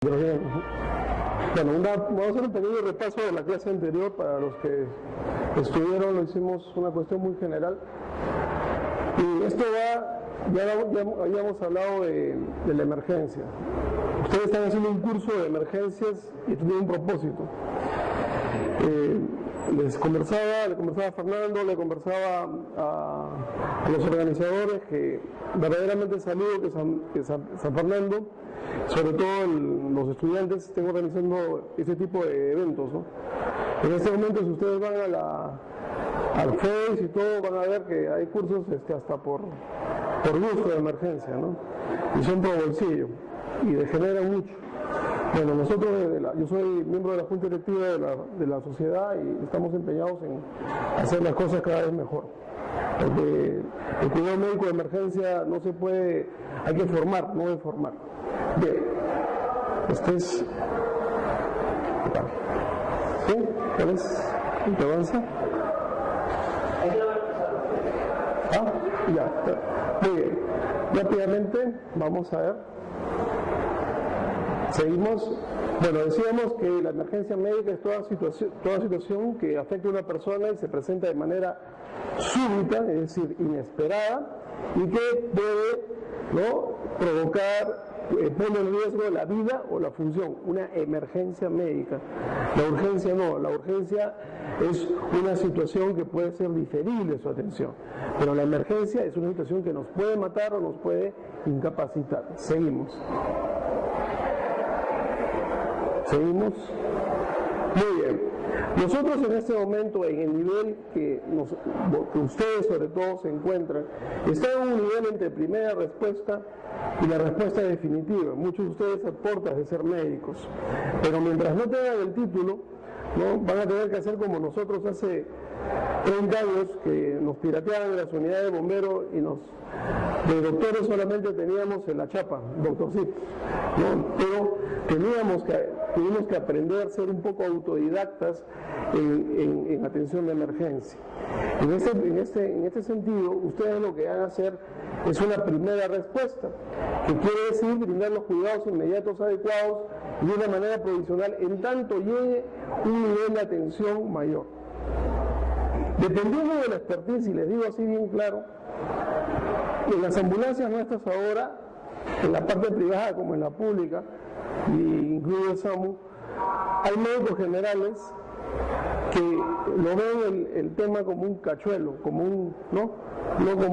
Bien. Bueno, vamos a hacer un pequeño repaso de la clase anterior para los que estuvieron, lo hicimos una cuestión muy general. Y esto ya habíamos hablado de la emergencia. Ustedes están haciendo un curso de emergencias y esto tiene un propósito. Le conversaba a Fernando, le conversaba a los organizadores que verdaderamente saludo que San Fernando, sobre todo los estudiantes, estén organizando ese tipo de eventos, ¿no? En este momento, si ustedes van al Face y todo, van a ver que hay cursos hasta por gusto de emergencia, ¿no? Y son por bolsillo y degeneran mucho. Bueno, nosotros, yo soy miembro de la Junta Directiva de la sociedad y estamos empeñados en hacer las cosas cada vez mejor. Porque el cuidado médico de emergencia no se puede, hay que formar, no deformar. Bien, este es... ¿Sí? ¿Cuál es? ¿Te avanza? Ah, ya. Muy bien. Rápidamente, vamos a ver. Seguimos. Bueno, decíamos que la emergencia médica es toda situación que afecta a una persona y se presenta de manera súbita, es decir, inesperada, y que puede, ¿no?, provocar, pone en riesgo la vida o la función, una emergencia médica. La urgencia no, la urgencia es una situación que puede ser diferible su atención, pero la emergencia es una situación que nos puede matar o nos puede incapacitar. Seguimos. Seguimos. Muy bien. Nosotros en este momento, en el nivel que ustedes sobre todo se encuentran, está en un nivel entre primera respuesta y la respuesta definitiva. Muchos de ustedes aportan de ser médicos, pero mientras no tengan el título, ¿no?, van a tener que hacer como nosotros hace 30 años, que nos pirateaban en las unidades de bomberos y de doctores solamente teníamos en la chapa, doctorcitos, ¿no? Pero tuvimos que aprender a ser un poco autodidactas en atención de emergencia. En este sentido, ustedes lo que van a hacer es una primera respuesta, que quiere decir brindar los cuidados inmediatos adecuados y de una manera provisional en tanto llegue un nivel de atención mayor. Dependiendo de la expertise, y les digo así bien claro, en las ambulancias nuestras ahora, en la parte privada como en la pública, y incluye el SAMU, hay médicos generales que lo ven el tema como un cachuelo, no como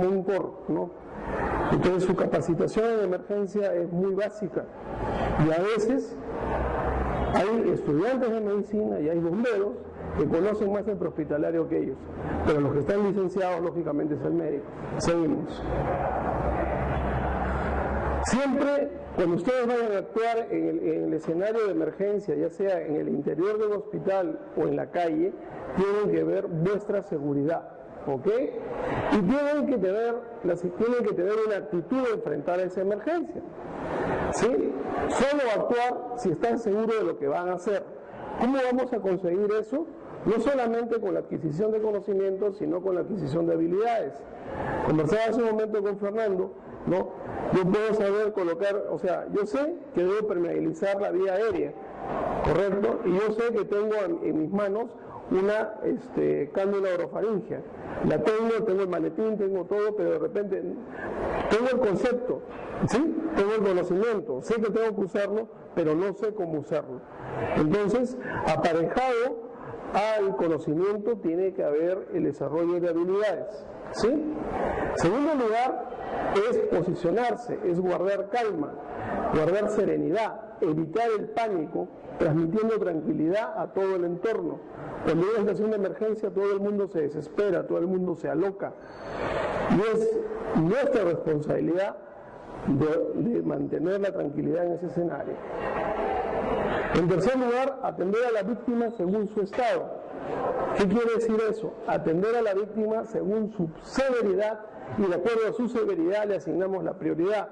un corro, ¿no? Entonces su capacitación en emergencia es muy básica y a veces hay estudiantes de medicina y hay bomberos que conocen más el prehospitalario que ellos, pero los que están licenciados lógicamente es el médico. Seguimos. Siempre cuando ustedes vayan a actuar en el escenario de emergencia, ya sea en el interior del hospital o en la calle, tienen que ver vuestra seguridad, ¿ok? Y tienen que tener una actitud de enfrentar esa emergencia, ¿sí? Solo actuar si están seguros de lo que van a hacer. ¿Cómo vamos a conseguir eso? No solamente con la adquisición de conocimientos, sino con la adquisición de habilidades. Conversaba hace un momento con Fernando, ¿no? Yo puedo saber colocar, o sea, yo sé que debo permeabilizar la vía aérea, ¿correcto? Y yo sé que tengo en mis manos una cánula orofaringea. La tengo el maletín, tengo todo, pero de repente tengo el concepto, ¿sí? Tengo el conocimiento, sé que tengo que usarlo, pero no sé cómo usarlo. Entonces, aparejado al conocimiento tiene que haber el desarrollo de habilidades, ¿sí? Segundo lugar, es posicionarse, es guardar calma, guardar serenidad, evitar el pánico, transmitiendo tranquilidad a todo el entorno. Cuando hay una situación de emergencia, todo el mundo se desespera, todo el mundo se aloca. Y es nuestra responsabilidad de mantener la tranquilidad en ese escenario. En tercer lugar, atender a la víctima según su estado. ¿Qué quiere decir eso? Atender a la víctima según su severidad y de acuerdo a su severidad le asignamos la prioridad.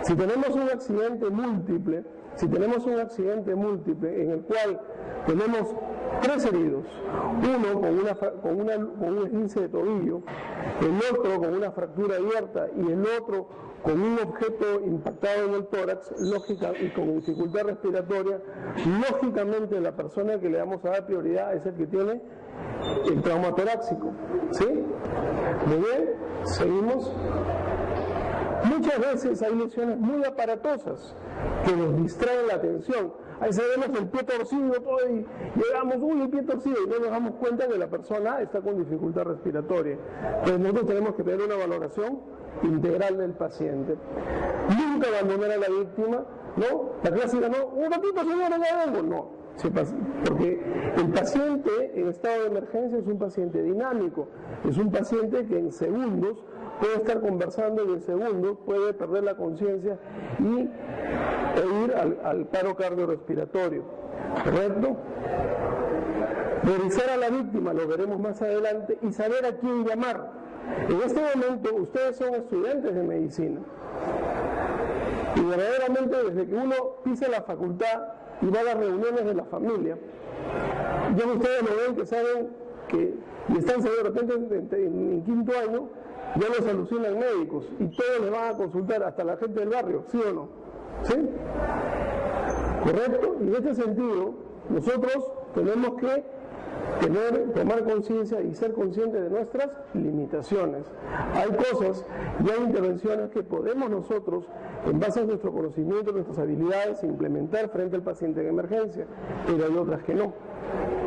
Si tenemos un accidente múltiple, en el cual tenemos 3 heridos, uno con un esguince de tobillo, el otro con una fractura abierta y el otro con un objeto impactado en el tórax, y con dificultad respiratoria, lógicamente la persona que le vamos a dar prioridad es el que tiene el trauma torácico. ¿Sí? Muy bien, seguimos. Muchas veces hay lesiones muy aparatosas que nos distraen la atención. Ahí vemos el pie torcido todo y llegamos, uy, el pie torcido, y no nos damos cuenta que la persona está con dificultad respiratoria. Entonces nosotros tenemos que tener una valoración integral del paciente. Nunca abandonar a la víctima, ¿no? La clásica, no, un ratito señora, ya vengo, no. Porque el paciente en estado de emergencia es un paciente dinámico, es un paciente que en segundos puede estar conversando y en segundos puede perder la conciencia e ir al paro cardiorrespiratorio, ¿correcto? Revisar a la víctima, lo veremos más adelante, y saber a quién llamar. En este momento ustedes son estudiantes de medicina y verdaderamente desde que uno pisa la facultad y va a las reuniones de la familia, ya ustedes lo ven que saben que, y están de repente en quinto año, ya los alucinan médicos y todos les van a consultar, hasta la gente del barrio, ¿sí o no? ¿Sí? ¿Correcto? Y en este sentido, nosotros tenemos que tomar conciencia y ser conscientes de nuestras limitaciones. Hay cosas y hay intervenciones que podemos nosotros, en base a nuestro conocimiento, nuestras habilidades, implementar frente al paciente en emergencia, pero hay otras que no.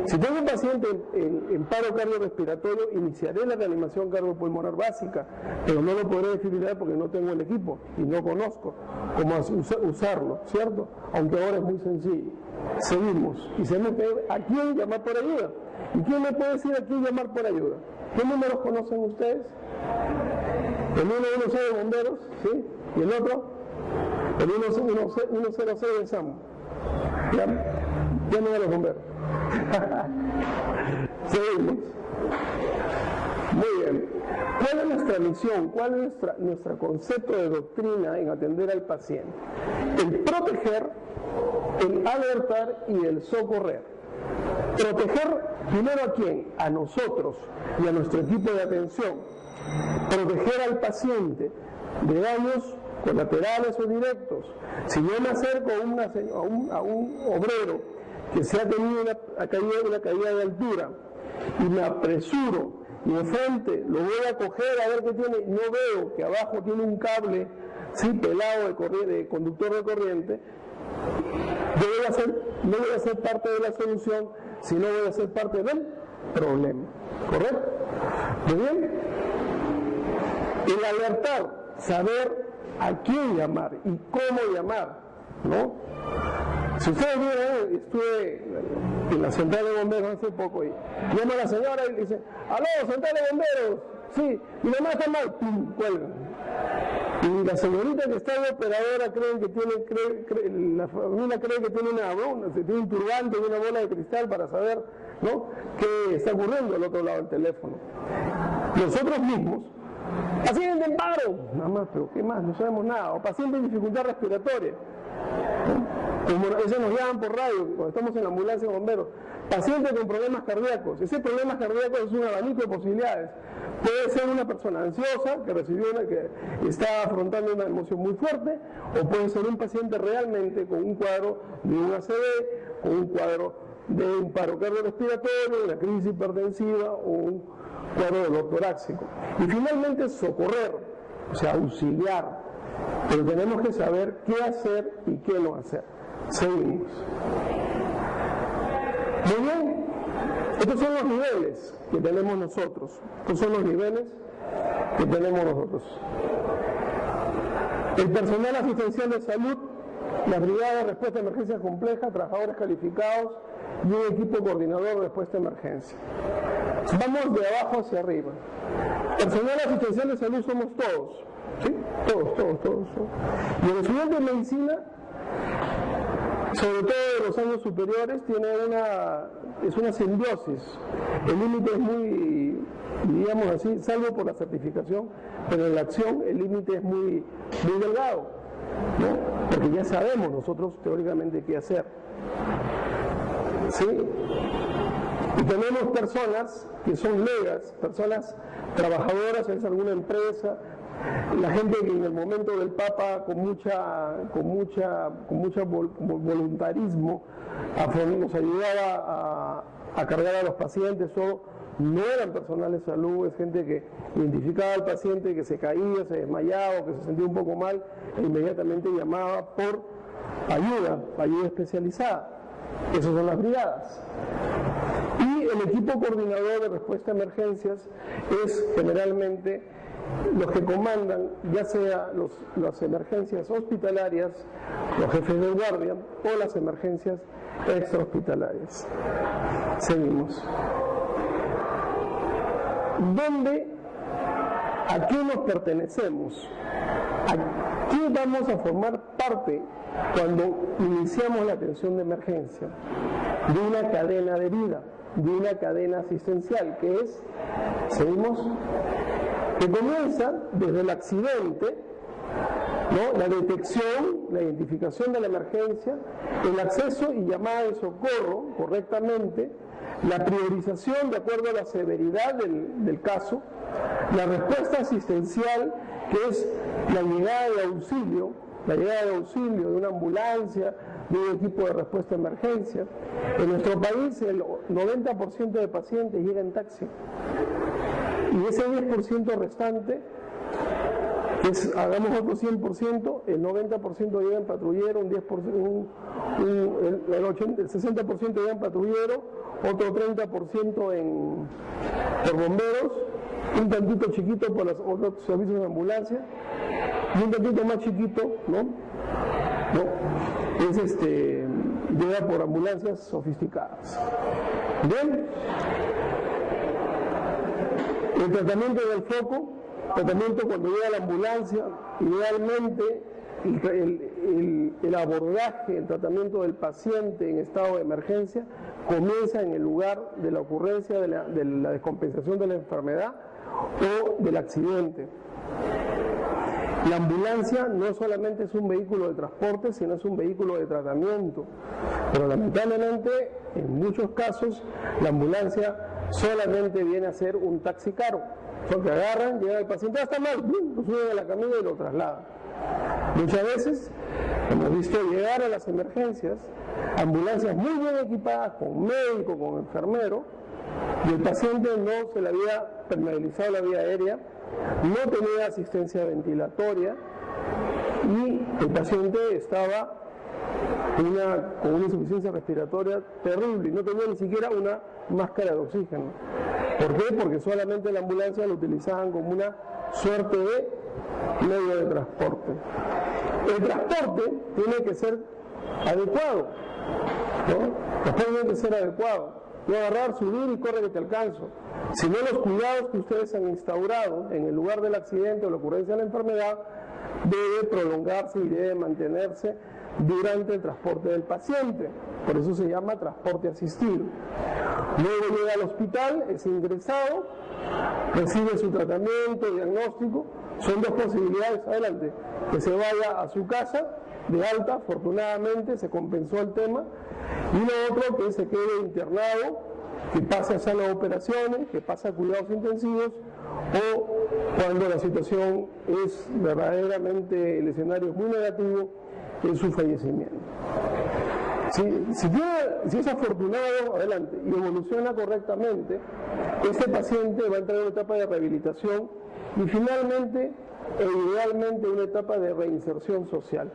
Si tengo un paciente en paro cardiorrespiratorio, iniciaré la reanimación cardiopulmonar básica, pero no lo podré definir porque no tengo el equipo y no conozco cómo usarlo, ¿cierto? Aunque ahora es muy sencillo. Seguimos y sabemos a quién llamar por ayuda. ¿Y quién me puede decir a quién llamar por ayuda? ¿Qué números conocen ustedes? El 116 de bomberos, ¿sí? ¿Y el otro? El 106 de SAMU. Ya no de los bomberos. Seguimos. Muy bien. ¿Cuál es nuestra misión? ¿Cuál es nuestro concepto de doctrina en atender al paciente? El proteger, el alertar y el socorrer. Proteger primero ¿a quién? A nosotros y a nuestro equipo de atención. Proteger al paciente de daños colaterales o directos. Si yo me acerco a un obrero que se ha tenido una caída de altura y me apresuro y de frente lo voy a coger a ver qué tiene, no veo que abajo tiene un cable pelado de conductor de corriente, no voy a ser parte de la solución, sino voy a ser parte del problema. ¿Correcto? Muy bien. El alertar, saber a quién llamar y cómo llamar, ¿no? Si ustedes vieron, estuve en la central de bomberos hace poco y llama a la señora y dice, aló, central de bomberos, sí, mi mamá está mal, pum, cuelgan. Y la señorita que está de operadora la familia cree que tiene tiene un turbante y una bola de cristal para saber, ¿no?, qué está ocurriendo al otro lado del teléfono. Nosotros mismos, paciente en paro, nada más, pero ¿qué más? No sabemos nada. O paciente en dificultad respiratoria, ¿no? Como eso nos llaman por radio cuando estamos en la ambulancia de bomberos. Paciente con problemas cardíacos. Ese problema cardíaco es un abanico de posibilidades. Puede ser una persona ansiosa que está afrontando una emoción muy fuerte, o puede ser un paciente realmente con un cuadro de un ACV, con un cuadro de un paro cardiorrespiratorio, una crisis hipertensiva o un cuadro de dolor torácico. Y finalmente socorrer, o sea, auxiliar. Pero tenemos que saber qué hacer y qué no hacer. Seguimos. Muy bien. Estos son los niveles que tenemos nosotros. Estos son los niveles que tenemos nosotros. El personal asistencial de salud, la brigada de respuesta a emergencias complejas, trabajadores calificados y un equipo coordinador de respuesta a emergencia. Vamos de abajo hacia arriba. Personal asistencial de salud somos todos. ¿Sí? Todos. Y el estudiante de medicina, sobre todo de los años superiores, es una simbiosis. El límite es muy, digamos así, salvo por la certificación, pero en la acción el límite es muy delgado. ¿no? Porque ya sabemos nosotros teóricamente qué hacer. ¿Sí? Y tenemos personas que son legas, personas trabajadoras, es alguna empresa, la gente que en el momento del Papa con mucho voluntarismo nos ayudaba a cargar a los pacientes, no eran personal de salud, es gente que identificaba al paciente que se caía, se desmayaba o que se sentía un poco mal e inmediatamente llamaba por ayuda especializada. Esas son las brigadas. Y el equipo coordinador de respuesta a emergencias es generalmente los que comandan ya sea las emergencias hospitalarias, los jefes de guardia o las emergencias extrahospitalarias. Seguimos. ¿A qué nos pertenecemos? ¿A qué vamos a formar parte cuando iniciamos la atención de emergencia? De una cadena de vida, de una cadena asistencial, que es, seguimos, que comienza desde el accidente, ¿no? La detección, la identificación de la emergencia, el acceso y llamada de socorro correctamente, la priorización de acuerdo a la severidad del caso, la respuesta asistencial, que es la llegada de auxilio de una ambulancia, de un equipo de respuesta a emergencia. En nuestro país el 90% de pacientes llega en taxi y ese 10% restante, hagamos otro 100%, el 90% llega en patrullero, el 60% llega en patrullero, otro 30% por bomberos, un tantito chiquito por los otros servicios de ambulancia y un tantito más chiquito, ¿no? Llega por ambulancias sofisticadas. Bien, el tratamiento del foco, tratamiento cuando llega la ambulancia, idealmente el abordaje, el tratamiento del paciente en estado de emergencia comienza en el lugar de la ocurrencia de la descompensación de la enfermedad o del accidente. La ambulancia no solamente es un vehículo de transporte, sino es un vehículo de tratamiento. Pero lamentablemente, en muchos casos, la ambulancia solamente viene a ser un taxi caro. Porque agarran, llega el paciente, está mal, lo suben a la camilla y lo trasladan. Muchas veces hemos visto llegar a las emergencias ambulancias muy bien equipadas, con médico, con enfermero, y el paciente no se le había permeabilizado la vía aérea, no tenía asistencia ventilatoria y el paciente estaba con una insuficiencia respiratoria terrible y no tenía ni siquiera una máscara de oxígeno. ¿Por qué? Porque solamente la ambulancia lo utilizaban como una suerte de medio de transporte. El transporte tiene que ser adecuado, ¿no? El transporte tiene que ser adecuado. No agarrar, subir y corre que te alcanzo. Sino los cuidados que ustedes han instaurado en el lugar del accidente o la ocurrencia de la enfermedad debe prolongarse y debe mantenerse durante el transporte del paciente. Por eso se llama transporte asistido. Luego llega al hospital, es ingresado, recibe su tratamiento, diagnóstico. Son dos posibilidades, adelante, que se vaya a su casa de alta, afortunadamente se compensó el tema, y lo otro que se quede internado, que pase a sala de operaciones, que pase a cuidados intensivos, o cuando la situación es verdaderamente, el escenario es muy negativo, en su fallecimiento. Si es afortunado, adelante, y evoluciona correctamente, este paciente va a entrar en una etapa de rehabilitación y finalmente e idealmente una etapa de reinserción social.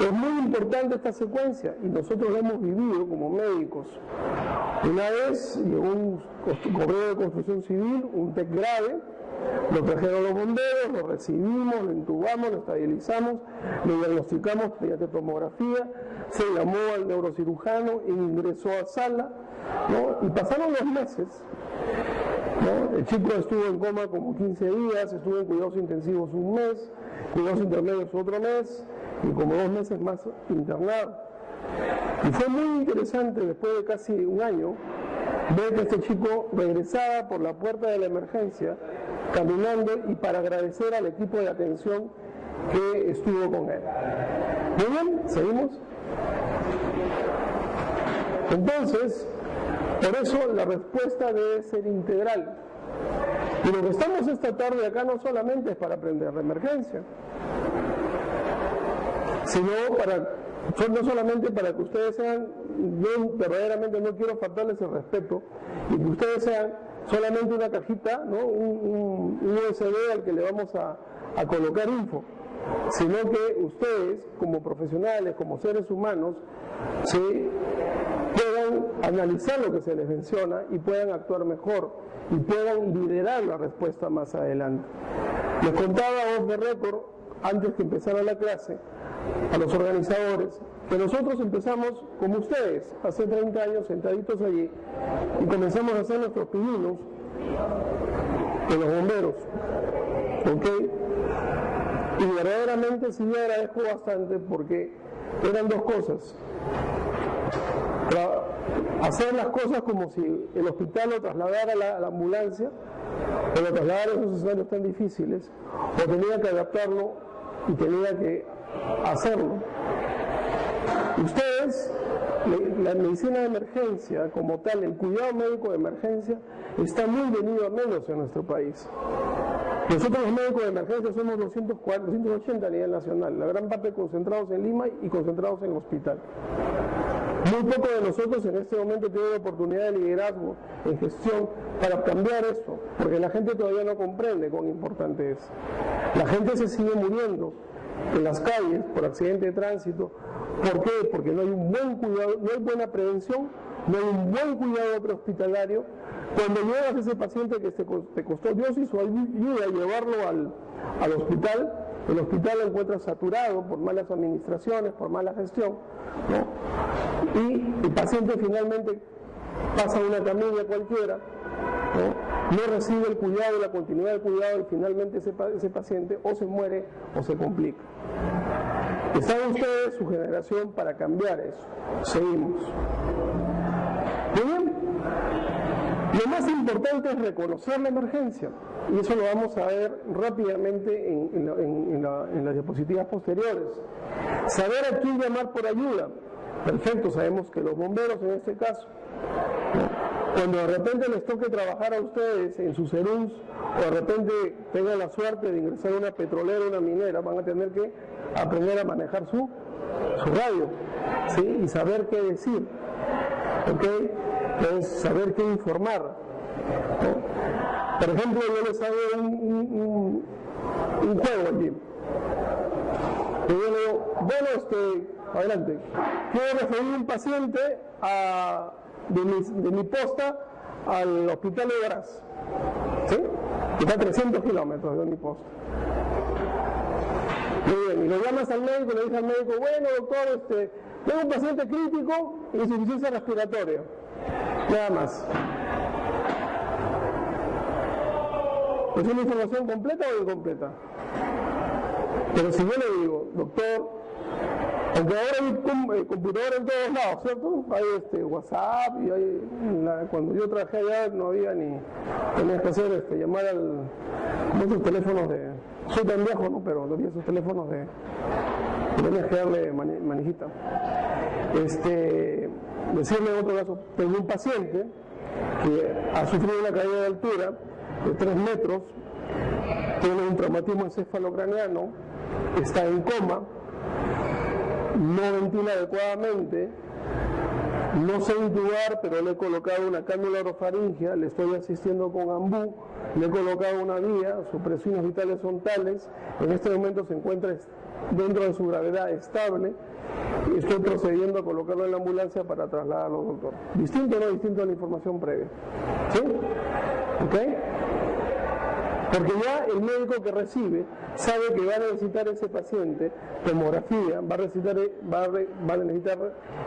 Es muy importante esta secuencia y nosotros la hemos vivido como médicos. Una vez llegó un correo de construcción civil, un TEC grave, lo trajeron los bomberos, lo recibimos, lo intubamos, lo estabilizamos, lo diagnosticamos mediante tomografía, se llamó al neurocirujano e ingresó a sala, ¿no? Y pasaron los meses, ¿no? El chico estuvo en coma como 15 días, estuvo en cuidados intensivos un mes, cuidados intermedios otro mes, y como 2 meses más internado. Y fue muy interesante, después de casi un año, ver que este chico regresaba por la puerta de la emergencia, caminando, y para agradecer al equipo de atención que estuvo con él. Muy bien, seguimos. Entonces, por eso la respuesta debe ser integral. Y lo que estamos esta tarde acá no solamente es para aprender de emergencia, sino no solamente para que ustedes sean, yo verdaderamente no quiero faltarles el respeto, y que ustedes sean solamente una cajita, ¿no? un USB al que le vamos a colocar info, sino que ustedes como profesionales, como seres humanos, puedan analizar lo que se les menciona y puedan actuar mejor y puedan liderar la respuesta más adelante. Les contaba off the record, antes que empezara la clase, a los organizadores, que nosotros empezamos como ustedes, hace 30 años, sentaditos allí, y comenzamos a hacer nuestros pininos de los bomberos, ¿ok? Y verdaderamente sí le agradezco bastante porque eran dos cosas. Hacer las cosas como si el hospital lo trasladara a la ambulancia, o lo trasladara a esos escenarios tan difíciles, o tenía que adaptarlo y tenía que hacerlo. Ustedes, la medicina de emergencia como tal, el cuidado médico de emergencia, está muy venido a menos en nuestro país. Nosotros los médicos de emergencia somos 280 a nivel nacional, la gran parte concentrados en Lima y concentrados en el hospital. Muy poco de nosotros en este momento tienen oportunidad de liderazgo en gestión para cambiar esto, porque la gente todavía no comprende cuán importante es. La gente se sigue muriendo en las calles por accidente de tránsito. ¿Por qué? Porque no hay un buen cuidado, no hay buena prevención, no hay un buen cuidado prehospitalario. Cuando llevas a ese paciente que te costó Dios y su ayuda a llevarlo al hospital, el hospital lo encuentra saturado por malas administraciones, por mala gestión, ¿no? Y el paciente finalmente pasa a una camilla cualquiera, no recibe el cuidado, la continuidad del cuidado, y finalmente ese paciente o se muere o se complica. ¿Están ustedes, su generación, para cambiar eso? Seguimos. Muy bien. Lo más importante es reconocer la emergencia, y eso lo vamos a ver rápidamente en las diapositivas posteriores. Saber a quién llamar por ayuda. Perfecto, sabemos que los bomberos en este caso, cuando de repente les toque trabajar a ustedes en sus serús, o de repente tengan la suerte de ingresar a una petrolera o una minera, van a tener que aprender a manejar su radio, ¿sí? Y saber qué decir, ¿ok? Es saber qué informar, ¿no? Por ejemplo, yo les hago un juego allí. Y yo le digo, bueno, adelante, quiero referir un paciente de mi posta al hospital de Huaraz, ¿sí? Que está a 300 kilómetros de mi posta. Muy bien, y lo llamas al médico, le dices al médico, bueno doctor, tengo un paciente crítico y insuficiencia respiratoria, nada más. ¿Es una información completa o incompleta? Pero si yo le digo, doctor, aunque ahora hay computadora en todos lados, ¿cierto? Hay WhatsApp y hay cuando yo trabajé allá no había ni, tenías que hacer llamar como esos teléfonos soy tan viejo, ¿no? Pero no había esos teléfonos tenías que darle manijita. Decirle en otro caso, tengo un paciente que ha sufrido una caída de altura de 3 metros, tiene un traumatismo encefalocraneano, está en coma, no ventila adecuadamente, no sé intubar, pero le he colocado una cánula orofaringea, le estoy asistiendo con ambú, le he colocado una vía, sus presiones vitales son tales, en este momento se encuentra dentro de su gravedad estable, y estoy procediendo a colocarlo en la ambulancia para trasladarlo, doctor. ¿Distinto o no distinto a la información previa? ¿Sí? ¿Ok? Porque ya el médico que recibe sabe que va a necesitar ese paciente tomografía, va a necesitar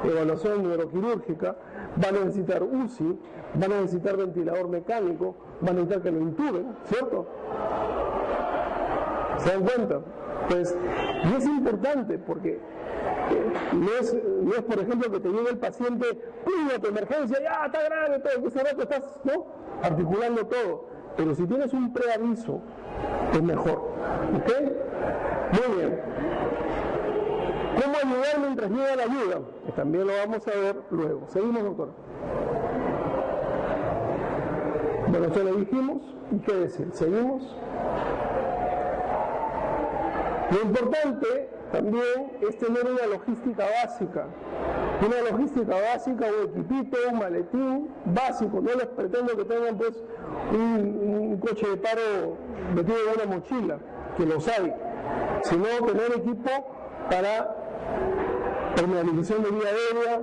evaluación neuroquirúrgica, va a necesitar UCI, va a necesitar ventilador mecánico, va a necesitar que lo intuben, ¿cierto? ¿Se dan cuenta? Pues, y es importante porque no es, por ejemplo, que te llegue el paciente, ¡pum!, a tu emergencia, ya está grave, todo, que ese rato estás, ¿no?, articulando todo. Pero si tienes un preaviso, es mejor, ¿ok? Muy bien. ¿Cómo ayudar mientras llega la ayuda? Que también lo vamos a ver luego. Seguimos, doctor. Bueno, esto lo dijimos. ¿Y qué decir? Seguimos. Lo importante también es tener una logística básica. Una logística básica, un equipito, un maletín básico. No les pretendo que tengan pues un coche de paro metido en una mochila, que los hay, sino tener equipo para permeabilización de vía aérea,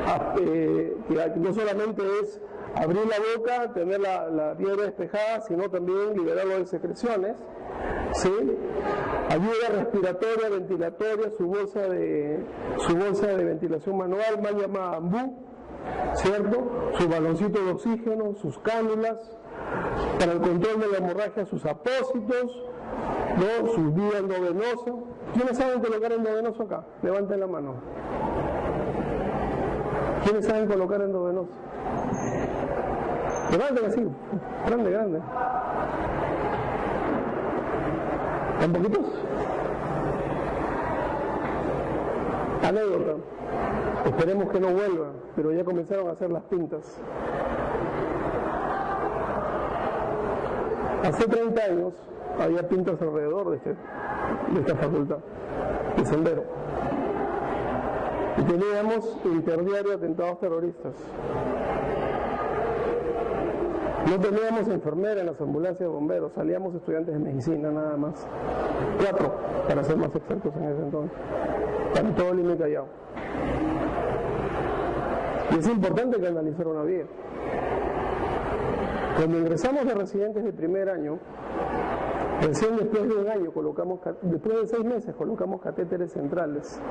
para que no solamente es abrir la boca, tener la vía aérea despejada, sino también liberarlo de secreciones, ¿sí? Ayuda respiratoria, ventilatoria, su bolsa de ventilación manual, mal llamada AMBU, ¿cierto? Su baloncito de oxígeno, sus cánulas, para el control de la hemorragia, sus apósitos, ¿no? Sus vías endovenosas. ¿Quiénes saben colocar endovenoso acá? Levanten la mano. ¿Quiénes saben colocar endovenoso? Levanten así, grande, grande. ¿Tan poquitos? Anécdota. Esperemos que no vuelvan, pero ya comenzaron a hacer las pintas. Hace 30 años había pintas alrededor de esta facultad, de Sendero. Y teníamos interdiario atentados terroristas. No teníamos enfermera en las ambulancias de bomberos, salíamos estudiantes de medicina nada más. 4, para ser más exactos en ese entonces. Para todo Lima y Callao. Y es importante canalizar una vía. Cuando ingresamos de residentes de primer año, recién después de un año después de 6 meses colocamos catéteres centrales.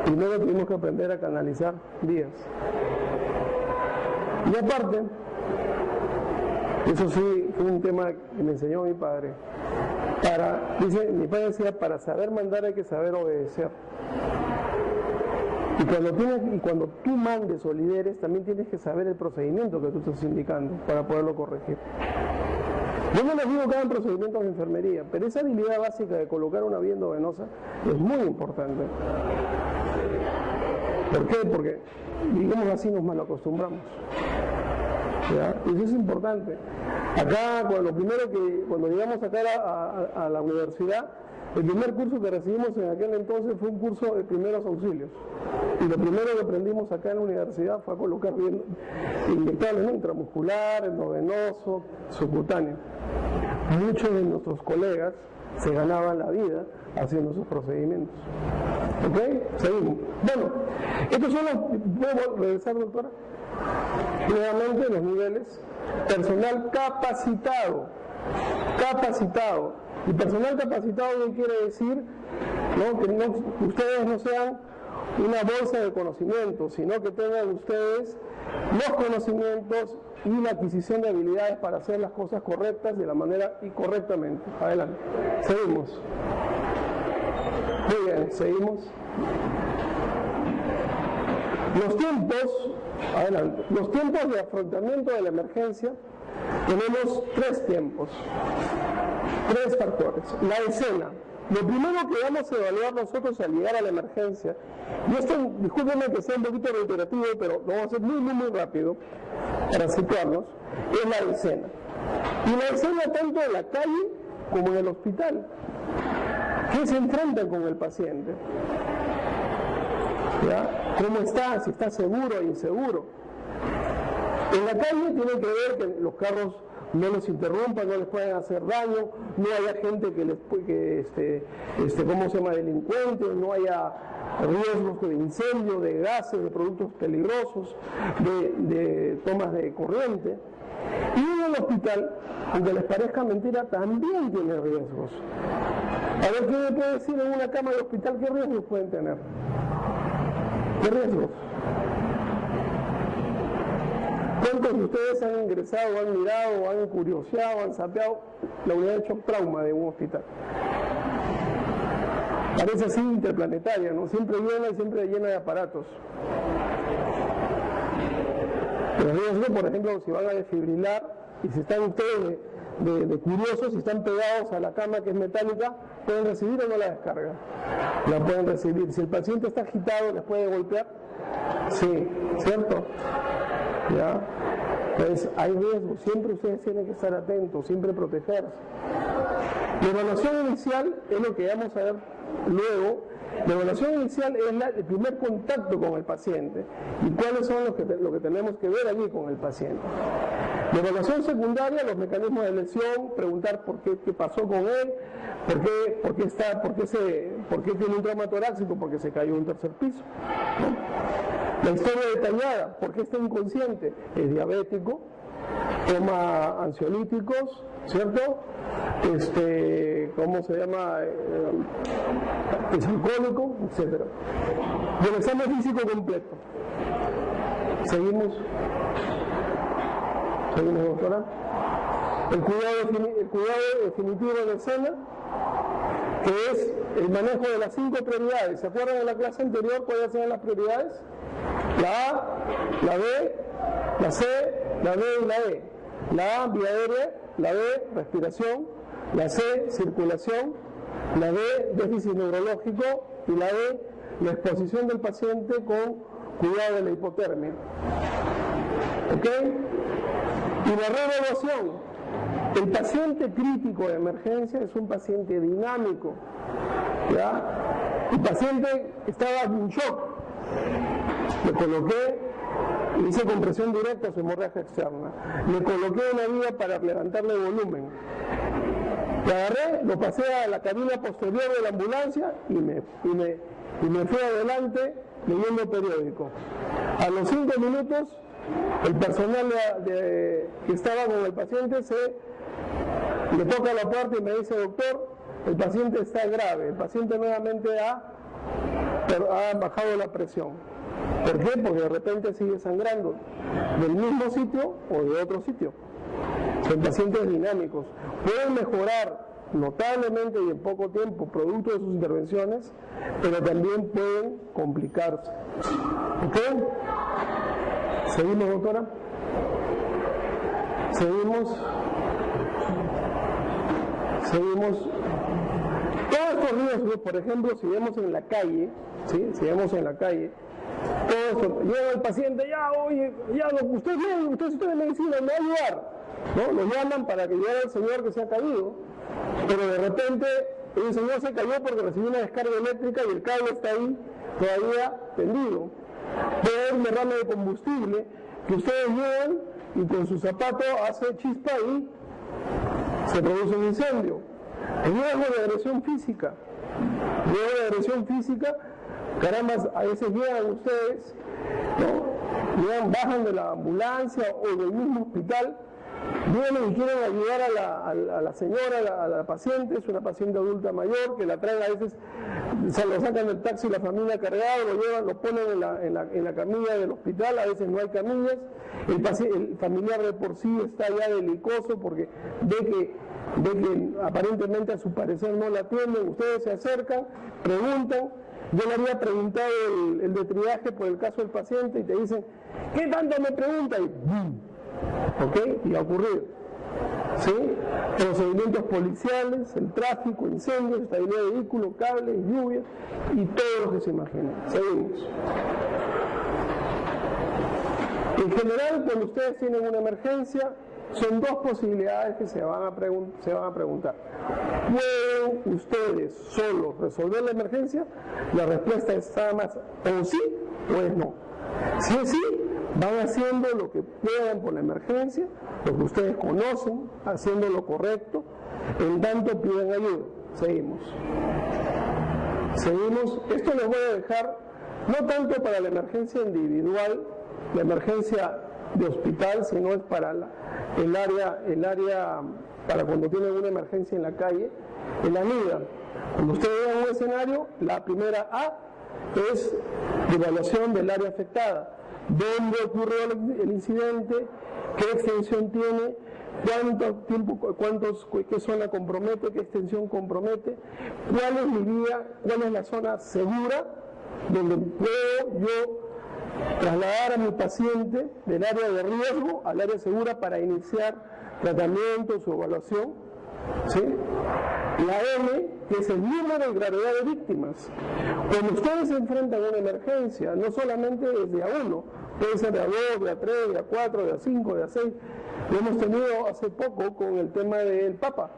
Primero tuvimos que aprender a canalizar vías. Y aparte, eso sí fue un tema que me enseñó mi padre. Mi padre decía, para saber mandar hay que saber obedecer. Y cuando tú mandes o lideres, también tienes que saber el procedimiento que tú estás indicando para poderlo corregir. Yo no les digo que hagan procedimientos de enfermería, pero esa habilidad básica de colocar una vía endovenosa es muy importante. ¿Por qué? Porque, digamos así, nos malacostumbramos. ¿Ya? Y eso es importante. Acá, cuando llegamos acá a la universidad, el primer curso que recibimos en aquel entonces fue un curso de primeros auxilios. Y lo primero que aprendimos acá en la universidad fue a colocar bien inyectables, ¿no? Intramuscular, endovenoso, subcutáneo. Muchos de nuestros colegas se ganaban la vida haciendo esos procedimientos. ¿Ok? Seguimos. Bueno, estos son los... ¿Puedo regresar, doctora? Nuevamente los niveles. Personal capacitado. Y personal capacitado no quiere decir, ¿no?, que ustedes no sean una bolsa de conocimientos, sino que tengan ustedes los conocimientos y la adquisición de habilidades para hacer las cosas correctas de la manera y correctamente. Adelante. Seguimos. Muy bien, seguimos. Los tiempos de afrontamiento de la emergencia, tenemos 3 tiempos, 3 factores. La escena. Lo primero que vamos a evaluar nosotros al llegar a la emergencia, y esto, discúlpenme que sea un poquito reiterativo, pero lo vamos a hacer muy rápido para situarnos, es la escena. Y la escena tanto en la calle como en el hospital. ¿Qué se enfrentan con el paciente? ¿Ya? ¿Cómo está? Si está seguro o inseguro. En la calle tiene que ver que los carros no los interrumpan, no les pueden hacer daño, no haya gente delincuentes, no haya riesgos de incendio, de gases, de productos peligrosos, de tomas de corriente. Y en el hospital, aunque les parezca mentira, también tiene riesgos. A ver, ¿qué me puede decir en una cama de hospital qué riesgos pueden tener? ¿Qué riesgos? ¿Cuántos de ustedes han ingresado, han mirado, han curioseado, han sapeado la unidad de shock trauma de un hospital? Parece así interplanetaria, ¿no? Siempre llena de aparatos. Pero riesgo, por ejemplo, si van a desfibrilar y si están ustedes de curiosos y están pegados a la cama que es metálica, ¿pueden recibir o no la descarga? La pueden recibir. Si el paciente está agitado, ¿les puede golpear? Sí, ¿cierto? ¿Ya? Entonces hay riesgos, siempre ustedes tienen que estar atentos, siempre protegerse. La evaluación inicial es lo que vamos a ver luego. La evaluación inicial es el primer contacto con el paciente y cuáles son lo que tenemos que ver allí con el paciente. La evaluación secundaria, los mecanismos de lesión, preguntar qué pasó con él, por qué tiene un trauma torácico, porque se cayó un tercer piso, ¿no? La historia detallada, por qué está inconsciente, es diabético, toma ansiolíticos, ¿cierto? ¿Cómo se llama? Es alcohólico, etc. Y el examen físico completo. Seguimos, doctora. El cuidado definitivo de la escena, que es el manejo de las 5 prioridades. ¿Se acuerdan de la clase anterior cuáles eran las prioridades? La A, la B, la C, la D y la E. La A, vía aérea, la B, respiración, la C, circulación, la D, déficit neurológico y la D, la exposición del paciente con cuidado de la hipotermia. ¿Ok? Y la reevaluación. El paciente crítico de emergencia es un paciente dinámico, ¿ya? El paciente estaba en shock. Le coloqué, le hice compresión directa a su hemorragia externa. Le coloqué una vía para levantarle volumen. Le agarré, lo pasé a la cabina posterior de la ambulancia y me fui adelante leyendo periódico. A los 5 minutos, el personal que estaba con el paciente le toca la puerta y me dice: doctor, el paciente está grave, el paciente nuevamente ha bajado la presión. ¿Por qué? Porque de repente sigue sangrando del mismo sitio o de otro sitio. Son pacientes dinámicos. Pueden mejorar notablemente y en poco tiempo producto de sus intervenciones, pero también pueden complicarse. ¿Ok? ¿Seguimos, doctora? Seguimos. Todos estos días, por ejemplo, si vemos en la calle, ¿sí? Si vemos en la calle, todo esto, llega el paciente, usted es de medicina, me va a ayudar, ¿no? Lo llaman para que llegue el señor que se ha caído, pero de repente el señor se cayó porque recibió una descarga eléctrica y el cable está ahí todavía tendido. Puede haber un derrame de combustible que ustedes llevan y con su zapato hace chispa y se produce un incendio. El riesgo de agresión física. Caramba, a veces llegan ustedes, ¿no? Bajan de la ambulancia o del mismo hospital, vienen y quieren ayudar a la señora, a la paciente, es una paciente adulta mayor, que la traen a veces, se lo sacan del taxi la familia cargado, lo llevan, lo ponen en la camilla del hospital, a veces no hay camillas, el familiar de por sí está ya delicoso porque ve que aparentemente a su parecer no la atienden, ustedes se acercan, preguntan. Yo le había preguntado el de triaje por el caso del paciente y te dicen: ¿qué tanto me pregunta? Y ¡bum! ¿Ok? Y ha ocurrido. ¿Sí? Procedimientos policiales, el tráfico, incendios, estabilidad de vehículo, cables, lluvia y todo lo que se imaginen. Seguimos. En general, cuando ustedes tienen una emergencia, son 2 posibilidades que se van a preguntar. ¿Pueden ustedes solos resolver la emergencia? La respuesta es nada más o sí o es no. Si es sí, van haciendo lo que puedan por la emergencia, lo que ustedes conocen, haciendo lo correcto, en tanto piden ayuda. Seguimos. Esto les voy a dejar no tanto para la emergencia individual, la emergencia de hospital, sino es para el área para cuando tienen una emergencia en la calle, en la NIDA. Cuando ustedes vean un escenario, la primera A es evaluación del área afectada. ¿Dónde ocurrió el incidente? ¿Qué extensión tiene? ¿Cuánto tiempo, qué zona compromete? ¿Qué extensión compromete? ¿Cuál es mi vía? ¿Cuál es la zona segura donde puedo yo trasladar a mi paciente del área de riesgo al área segura para iniciar tratamiento, su evaluación, ¿sí? La M, que es el número y gravedad de víctimas. Cuando ustedes se enfrentan a una emergencia, no solamente es de A1, puede ser de A2, de A3, de A4, de A5, de A6. Lo hemos tenido hace poco con el tema del Papa.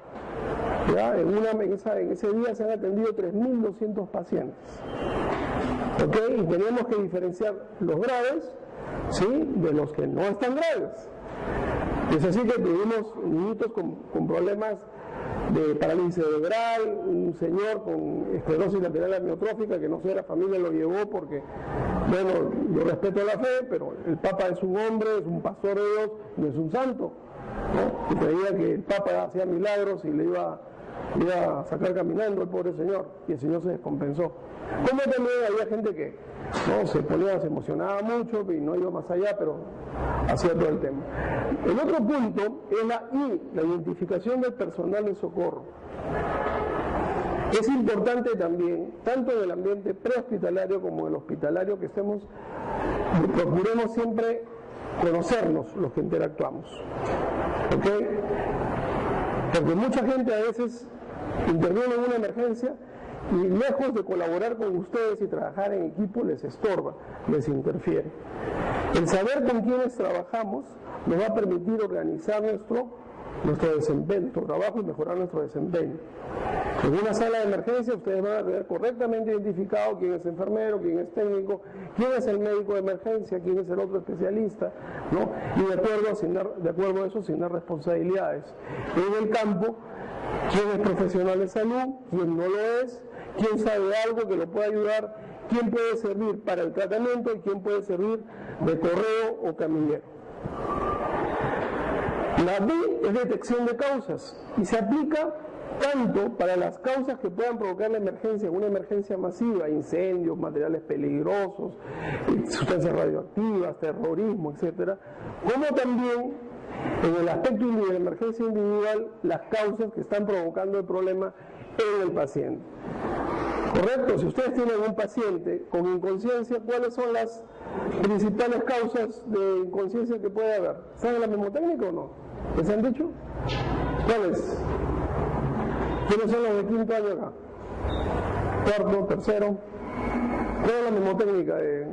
¿Ya? En ese día se han atendido 3.200 pacientes. ¿Ok? Y tenemos que diferenciar los graves, ¿sí?, de los que no están graves. Es así que tuvimos niñitos con problemas de parálisis cerebral, un señor con esclerosis lateral amiotrófica que no sé, la familia lo llevó porque, bueno, yo respeto la fe, pero el Papa es un hombre, es un pastor de Dios, no es un santo, ¿no? Y creía que el Papa hacía milagros y le iba a sacar caminando el pobre señor, y el señor se descompensó. Como también había gente que se emocionaba mucho y no iba más allá, pero hacía todo el tema. El otro punto es la I, la identificación del personal de socorro. Es importante también, tanto en el ambiente prehospitalario como en el hospitalario, que procuremos siempre conocernos los que interactuamos. ¿Ok? Porque mucha gente a veces interviene en una emergencia y lejos de colaborar con ustedes y trabajar en equipo les estorba, les interfiere. El saber con quiénes trabajamos nos va a permitir organizar nuestro desempeño, nuestro trabajo y mejorar nuestro desempeño. En una sala de emergencia ustedes van a tener correctamente identificado quién es enfermero, quién es técnico, quién es el médico de emergencia, quién es el otro especialista, ¿no? Y de acuerdo a eso asignar responsabilidades. En el campo, quién es profesional de salud, quién no lo es, quién sabe algo que lo pueda ayudar, quién puede servir para el tratamiento y quién puede servir de correo o camillero. La D es detección de causas y se aplica tanto para las causas que puedan provocar la emergencia, una emergencia masiva, incendios, materiales peligrosos, sustancias radioactivas, terrorismo, etcétera, como también en el aspecto de la emergencia individual, las causas que están provocando el problema en el paciente. ¿Correcto? Si ustedes tienen un paciente con inconsciencia, ¿cuáles son las principales causas de inconsciencia que puede haber? ¿Saben la mnemotécnica o no? ¿Les han dicho? ¿Cuáles? ¿Quiénes son los de quinto año acá? Cuarto, tercero. ¿Cuál es la mnemotécnica de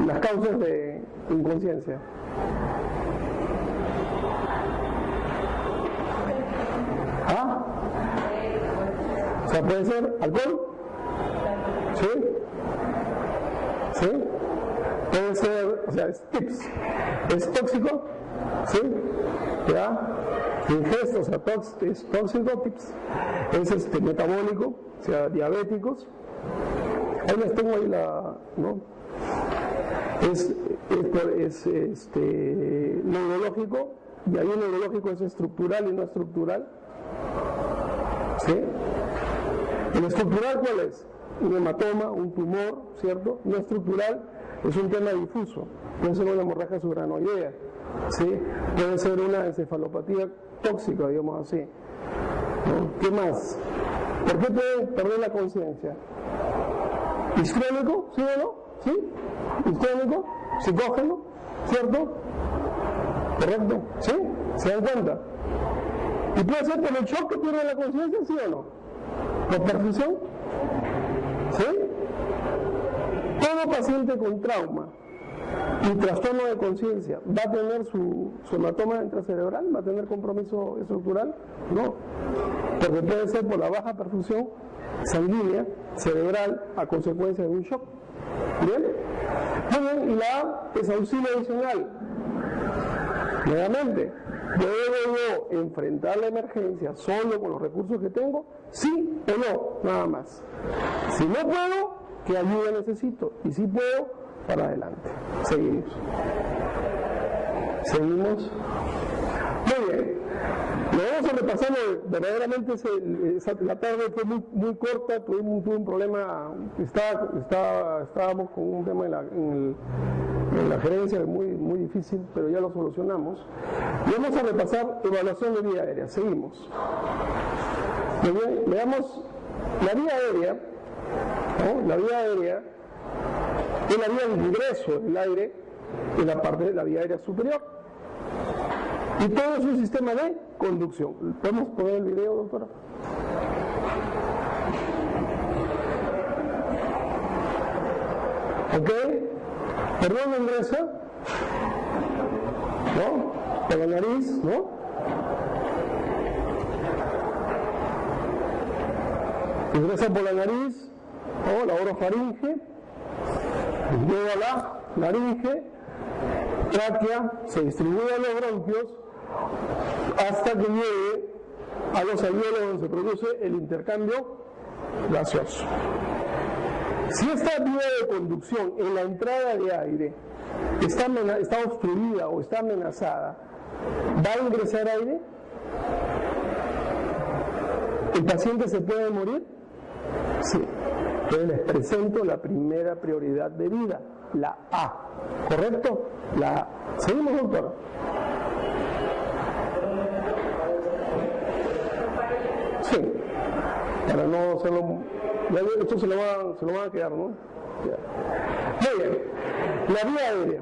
las causas de inconsciencia? ¿Ah? O sea, puede ser alcohol. ¿Sí? ¿Sí? Puede ser, o sea, es tips. ¿Es tóxico? ¿Sí? ¿Ya? Ingesta, o sea, es tóxico, tips. Es metabólico, o sea, diabéticos. Ahí les tengo ahí ¿no? Es neurológico, y ahí el neurológico es estructural y no estructural. ¿Sí? ¿El estructural cuál es? Un hematoma, un tumor, ¿cierto? No estructural es un tema difuso. Puede ser una hemorragia subranoidea, ¿sí? Puede ser una encefalopatía tóxica, digamos así, ¿no? ¿Qué más? ¿Por qué puede perder la conciencia? ¿Isquémico? ¿Sí o no? ¿Sí? ¿Isquémico? ¿Psicógeno? ¿Cierto? ¿Correcto? ¿Sí? ¿Se dan cuenta? ¿Y puede ser por el shock que pierde la conciencia, sí o no? ¿Por perfusión? ¿Sí? Todo paciente con trauma y trastorno de conciencia va a tener su hematoma intracerebral, va a tener compromiso estructural, no, porque puede ser por la baja perfusión sanguínea cerebral a consecuencia de un shock. ¿Bien? Muy bien, y la A es auxilio adicional. Nuevamente, ¿debo yo enfrentar la emergencia solo con los recursos que tengo? Sí o no, nada más. Si no puedo, ¿qué ayuda necesito? Y si puedo, para adelante. Seguimos. Seguimos. Muy bien. Lo vamos a repasar. Verdaderamente la tarde fue muy corta. Tuve un problema. Estábamos con un tema en la gerencia muy difícil, pero ya lo solucionamos. Y vamos a repasar evaluación de vía aérea. Seguimos. Muy bien. Veamos la vía aérea. ¿No? La vía aérea es la vía de ingreso del aire en la parte de la vía aérea superior. Y todo es un sistema de conducción. ¿Podemos poner el video, doctora? ¿Ok? Perdón, ingresa. ¿No? Por la nariz, ¿no? Ingresa por la nariz, ¿no? La orofaringe, llega a la laringe, tráquea, se distribuye a los bronquios hasta que llegue a los alvéolos donde se produce el intercambio gaseoso. Si esta vía de conducción en la entrada de aire está obstruida o está amenazada, ¿va a ingresar aire? ¿El paciente se puede morir? Sí. Entonces les presento la primera prioridad de vida, la A. ¿Correcto? La A. Seguimos, doctor. Sí. Para no hacerlo... Esto se lo van a quedar, ¿no? Muy bien. La vía aérea.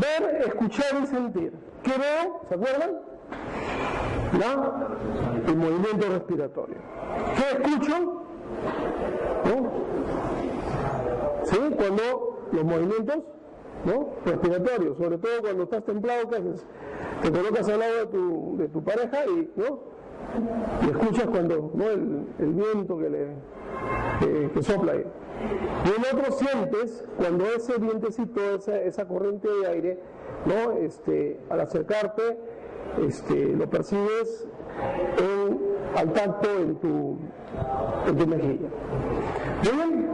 Ver, escuchar y sentir. ¿Qué veo? ¿Se acuerdan? El movimiento respiratorio. ¿Qué escucho? ¿No? ¿Sí? Cuando los movimientos, ¿no? Respiratorios, sobre todo cuando estás templado, ¿qué haces? Te colocas al lado de tu pareja y, ¿no? Y escuchas cuando, ¿no? el viento que sopla ahí. Y en otro sientes cuando ese vientecito, esa corriente de aire, ¿no? Al acercarte, lo percibes al tacto en tu mejilla. Bien,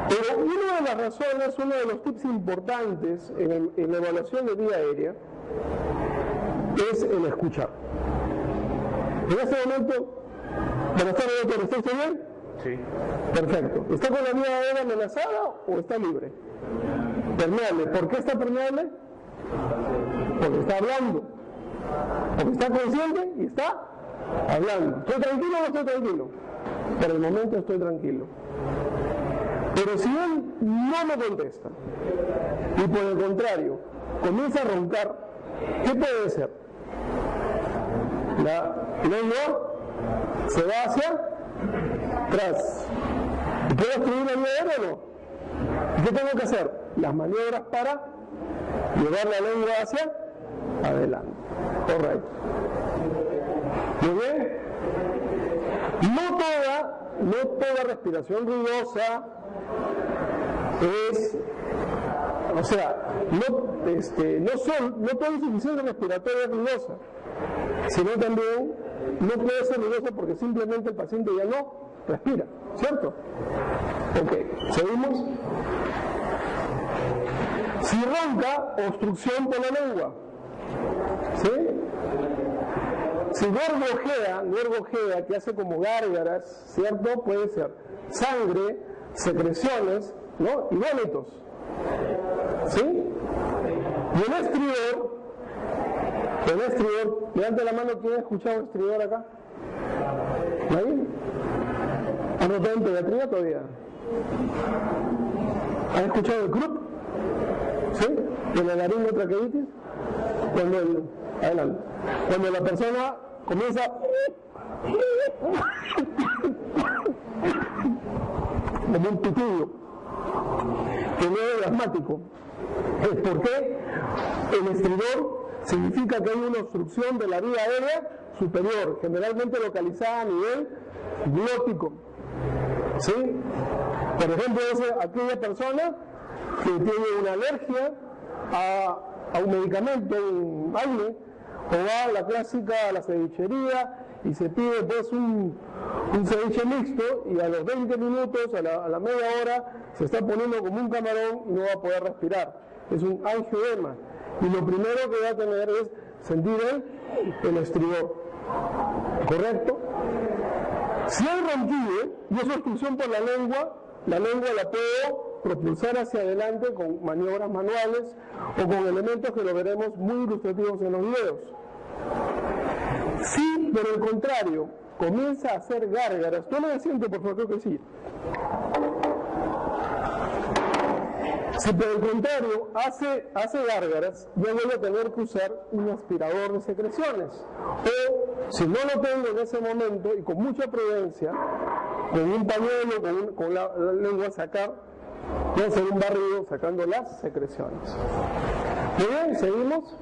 pero una de las razones, uno de los tips importantes en la evaluación de vía aérea es el escuchar. En este momento, buenas tardes, doctor, ¿está usted bien? Sí. Perfecto. ¿Está con la vía aérea amenazada o está libre? Permeable. ¿Por qué está permeable? Porque está hablando. Porque está consciente y está hablando. ¿Estoy tranquilo o no estoy tranquilo? Por el momento estoy tranquilo. Pero si él no me contesta y por el contrario comienza a roncar, ¿qué puede ser? La lengua se va hacia atrás. ¿Puedo escribir la vía aérea o no? ¿Qué tengo que hacer? Las maniobras para llevar la lengua hacia adelante. Correcto. Muy bien. No toda respiración ruidosa es, o sea, no toda insuficiencia respiratoria es ruidosa, sino también no puede ser ruidosa porque simplemente el paciente ya no respira, ¿cierto? Ok, seguimos. Si ronca, obstrucción por la lengua, ¿sí? Si gorgojea, que hace como gárgaras, ¿cierto? Puede ser sangre, secreciones, ¿no? Y vómitos, ¿sí? Y el estridor, levante la mano, ¿quién ha escuchado estridor acá? ¿Nadie? ¿Han notado en pediatría todavía? ¿Han escuchado el CRUP? ¿Sí? ¿De la laringotraqueitis? Cuando la persona comienza como un pitido, que no es asmático, es porque el estridor significa que hay una obstrucción de la vía aérea superior, generalmente localizada a nivel glótico, ¿sí? Por ejemplo, es aquella persona que tiene una alergia a un medicamento, un aire, o va a la clásica, a la cevichería y se pide pues un ceviche mixto y a los 20 minutos, a la media hora, se está poniendo como un camarón y no va a poder respirar. Es un angioedema y lo primero que va a tener es sentir el estridor. ¿Correcto? Si hay ronquido y es obstrucción por la lengua la puedo propulsar hacia adelante con maniobras manuales o con elementos que lo veremos muy ilustrativos en los videos. Si, por el contrario, comienza a hacer gárgaras, tome asiento por favor, creo que sí. Si por el contrario hace gárgaras, yo voy a tener que usar un aspirador de secreciones. O si no lo tengo en ese momento y con mucha prudencia, con un pañuelo, con la lengua sacar, voy a hacer un barrido sacando las secreciones. Muy bien, seguimos.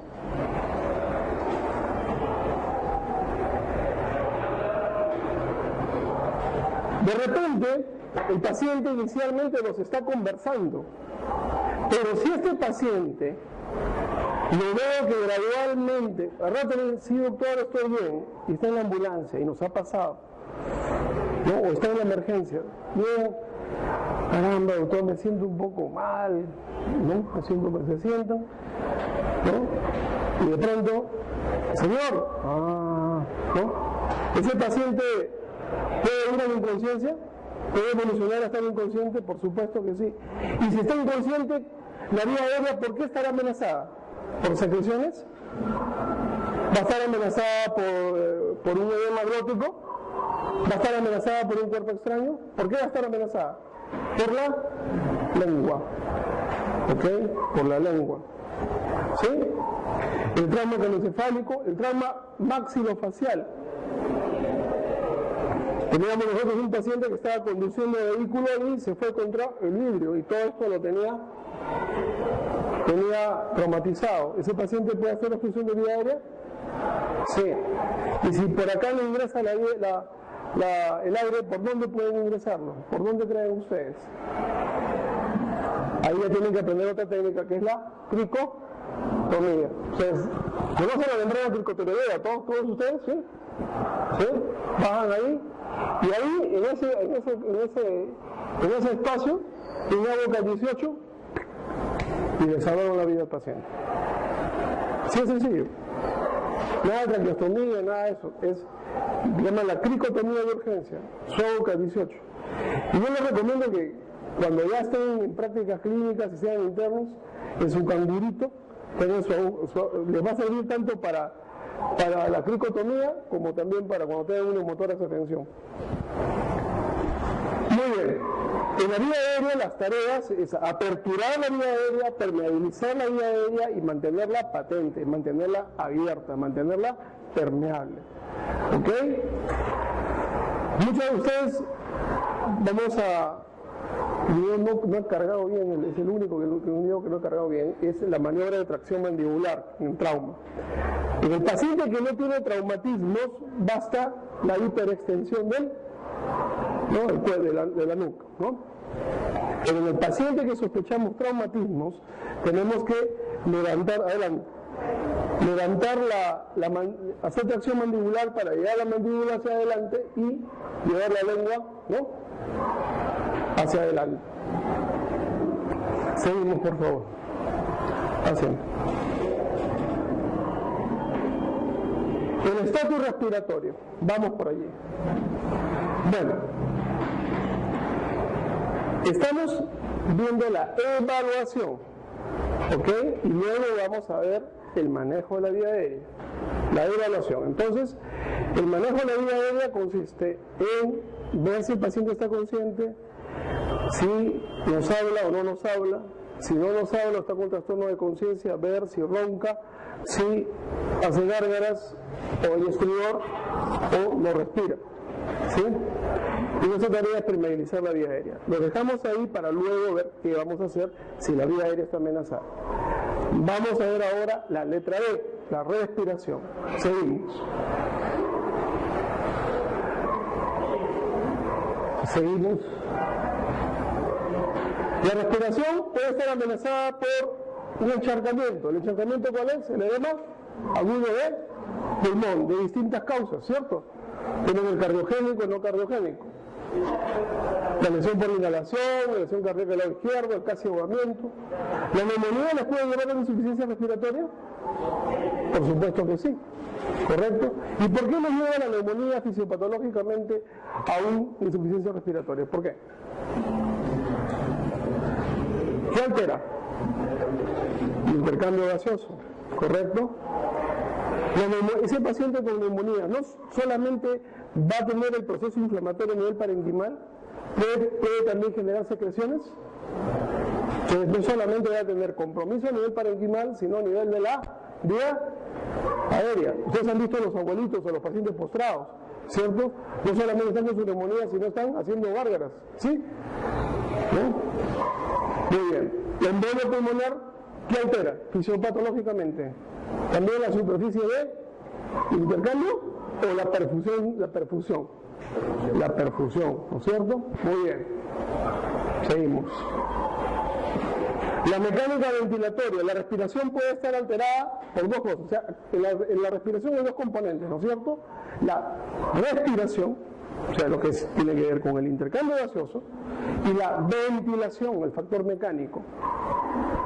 De repente, el paciente inicialmente nos está conversando, pero si este paciente lo veo que gradualmente, al rato le digo, sí doctor, estoy bien, y está en la ambulancia y nos ha pasado, ¿no? O está en la emergencia, bien, caramba doctor, me siento un poco mal, ¿no? Se sientan, ¿no? Y de pronto, señor, ¿no? Ese paciente ¿puede ir a la inconsciencia? ¿Puede evolucionar a estar inconsciente? Por supuesto que sí. Y si está inconsciente, la vía aérea, ¿por qué estará amenazada? ¿Por secreciones? ¿Va a estar amenazada por un edema glótico? ¿Va a estar amenazada por un cuerpo extraño? ¿Por qué va a estar amenazada? Por la lengua. ¿Ok? Por la lengua. ¿Sí? El trauma cranioencefálico, el trauma maxilofacial. Teníamos nosotros un paciente que estaba conduciendo el vehículo y se fue contra el vidrio y todo esto lo tenía traumatizado. ¿Ese paciente puede hacer obstrucción de vía aérea? Sí. Y si por acá le ingresa el aire, ¿por dónde pueden ingresarlo? ¿Por dónde creen ustedes? Ahí ya tienen que aprender otra técnica que es la cricotomía. Ustedes conocen la membrana cricotorea, ¿todos ustedes? ¿Sí? ¿Sí? Bajan ahí. Y ahí, en ese espacio, en la boca 18, y le salvaron la vida al paciente. Sí, es sencillo. Nada de traqueostomía, nada de eso. Se llama la cricotomía de urgencia, boca 18. Y yo les recomiendo que cuando ya estén en prácticas clínicas y sean internos, en su cangurito, les va a servir tanto para la cricotomía como también para cuando tengan un neumotórax de atención. Muy bien. En la vía aérea las tareas es aperturar la vía aérea, permeabilizar la vía aérea y mantenerla patente, mantenerla abierta, mantenerla permeable. ¿Ok? Muchos de ustedes no he cargado bien, es el único que no he cargado bien, es la maniobra de tracción mandibular en trauma. En el paciente que no tiene traumatismos, basta la hiperextensión del de la nuca, ¿no? Pero en el paciente que sospechamos traumatismos, tenemos que levantar hacer tracción mandibular para llevar la mandíbula hacia adelante y llevar la lengua, ¿no?, hacia adelante. Seguimos, por favor. Haciendo. El estatus respiratorio. Vamos por allí. Bueno. Estamos viendo la evaluación. ¿Ok? Y luego vamos a ver el manejo de la vía aérea. La evaluación. Entonces, el manejo de la vía aérea consiste en ver si el paciente está consciente, si nos habla o no nos habla, si no nos habla o está con trastorno de conciencia, ver si ronca, si hace gárgaras o hay estridor o no respira. ¿Sí? Y nuestra tarea es permeabilizar la vía aérea. Lo dejamos ahí para luego ver qué vamos a hacer si la vía aérea está amenazada. Vamos a ver ahora la letra B, la respiración. Seguimos. Seguimos. La respiración puede estar amenazada por un encharcamiento. ¿El encharcamiento cuál es? El edema agudo de pulmón, de distintas causas, ¿cierto? Tenemos el cardiogénico y el no cardiogénico. La lesión por inhalación, la lesión cardíaca del lado izquierdo, el casi ahogamiento. ¿La neumonía les puede llevar a una insuficiencia respiratoria? Por supuesto que sí. ¿Correcto? ¿Y por qué nos lleva la neumonía fisiopatológicamente a una insuficiencia respiratoria? ¿Por qué? ¿Qué altera? El intercambio gaseoso, ¿correcto? Ese paciente con neumonía no solamente va a tener el proceso inflamatorio a nivel parenquimal, puede también generar secreciones. Entonces no solamente va a tener compromiso a nivel parenquimal, sino a nivel de la vía aérea. Ustedes han visto a los abuelitos o los pacientes postrados, ¿cierto? No solamente están con su neumonía, sino están haciendo gárgaras, ¿sí? ¿No? Muy bien. La embolia pulmonar, ¿qué altera fisiopatológicamente? ¿También la superficie de intercambio o la perfusión? La perfusión, ¿no es cierto? Muy bien. Seguimos. La mecánica ventilatoria, la respiración puede estar alterada por dos cosas. O sea, en la respiración hay dos componentes, ¿no es cierto? La respiración, o sea, lo que tiene que ver con el intercambio gaseoso, y la ventilación, el factor mecánico.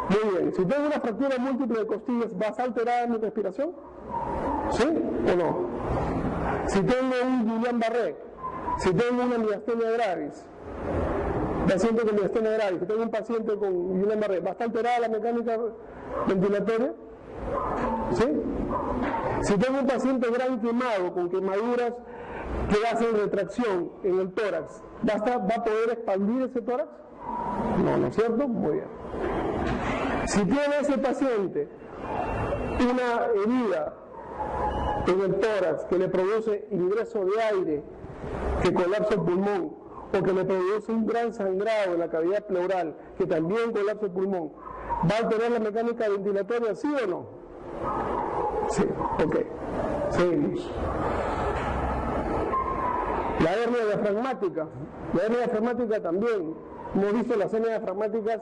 Muy bien, si tengo una fractura múltiple de costillas, ¿vas a alterar mi respiración? ¿Sí o no? Si tengo un Guillain-Barré, si tengo una miastenia gravis, paciente con miastenia gravis, si tengo un paciente con Guillain-Barré, ¿va a estar alterada la mecánica ventilatoria? ¿Sí? Si tengo un paciente gran quemado, con quemaduras que hacen retracción en el tórax, ¿va a poder expandir ese tórax? No, ¿no es cierto? Muy bien. Si tiene ese paciente una herida en el tórax que le produce ingreso de aire, que colapsa el pulmón, o que le produce un gran sangrado en la cavidad pleural, que también colapsa el pulmón, ¿va a alterar la mecánica ventilatoria, sí o no? Sí, ok. Seguimos. La hernia diafragmática. La hernia diafragmática también. Hemos visto las hernias diafragmáticas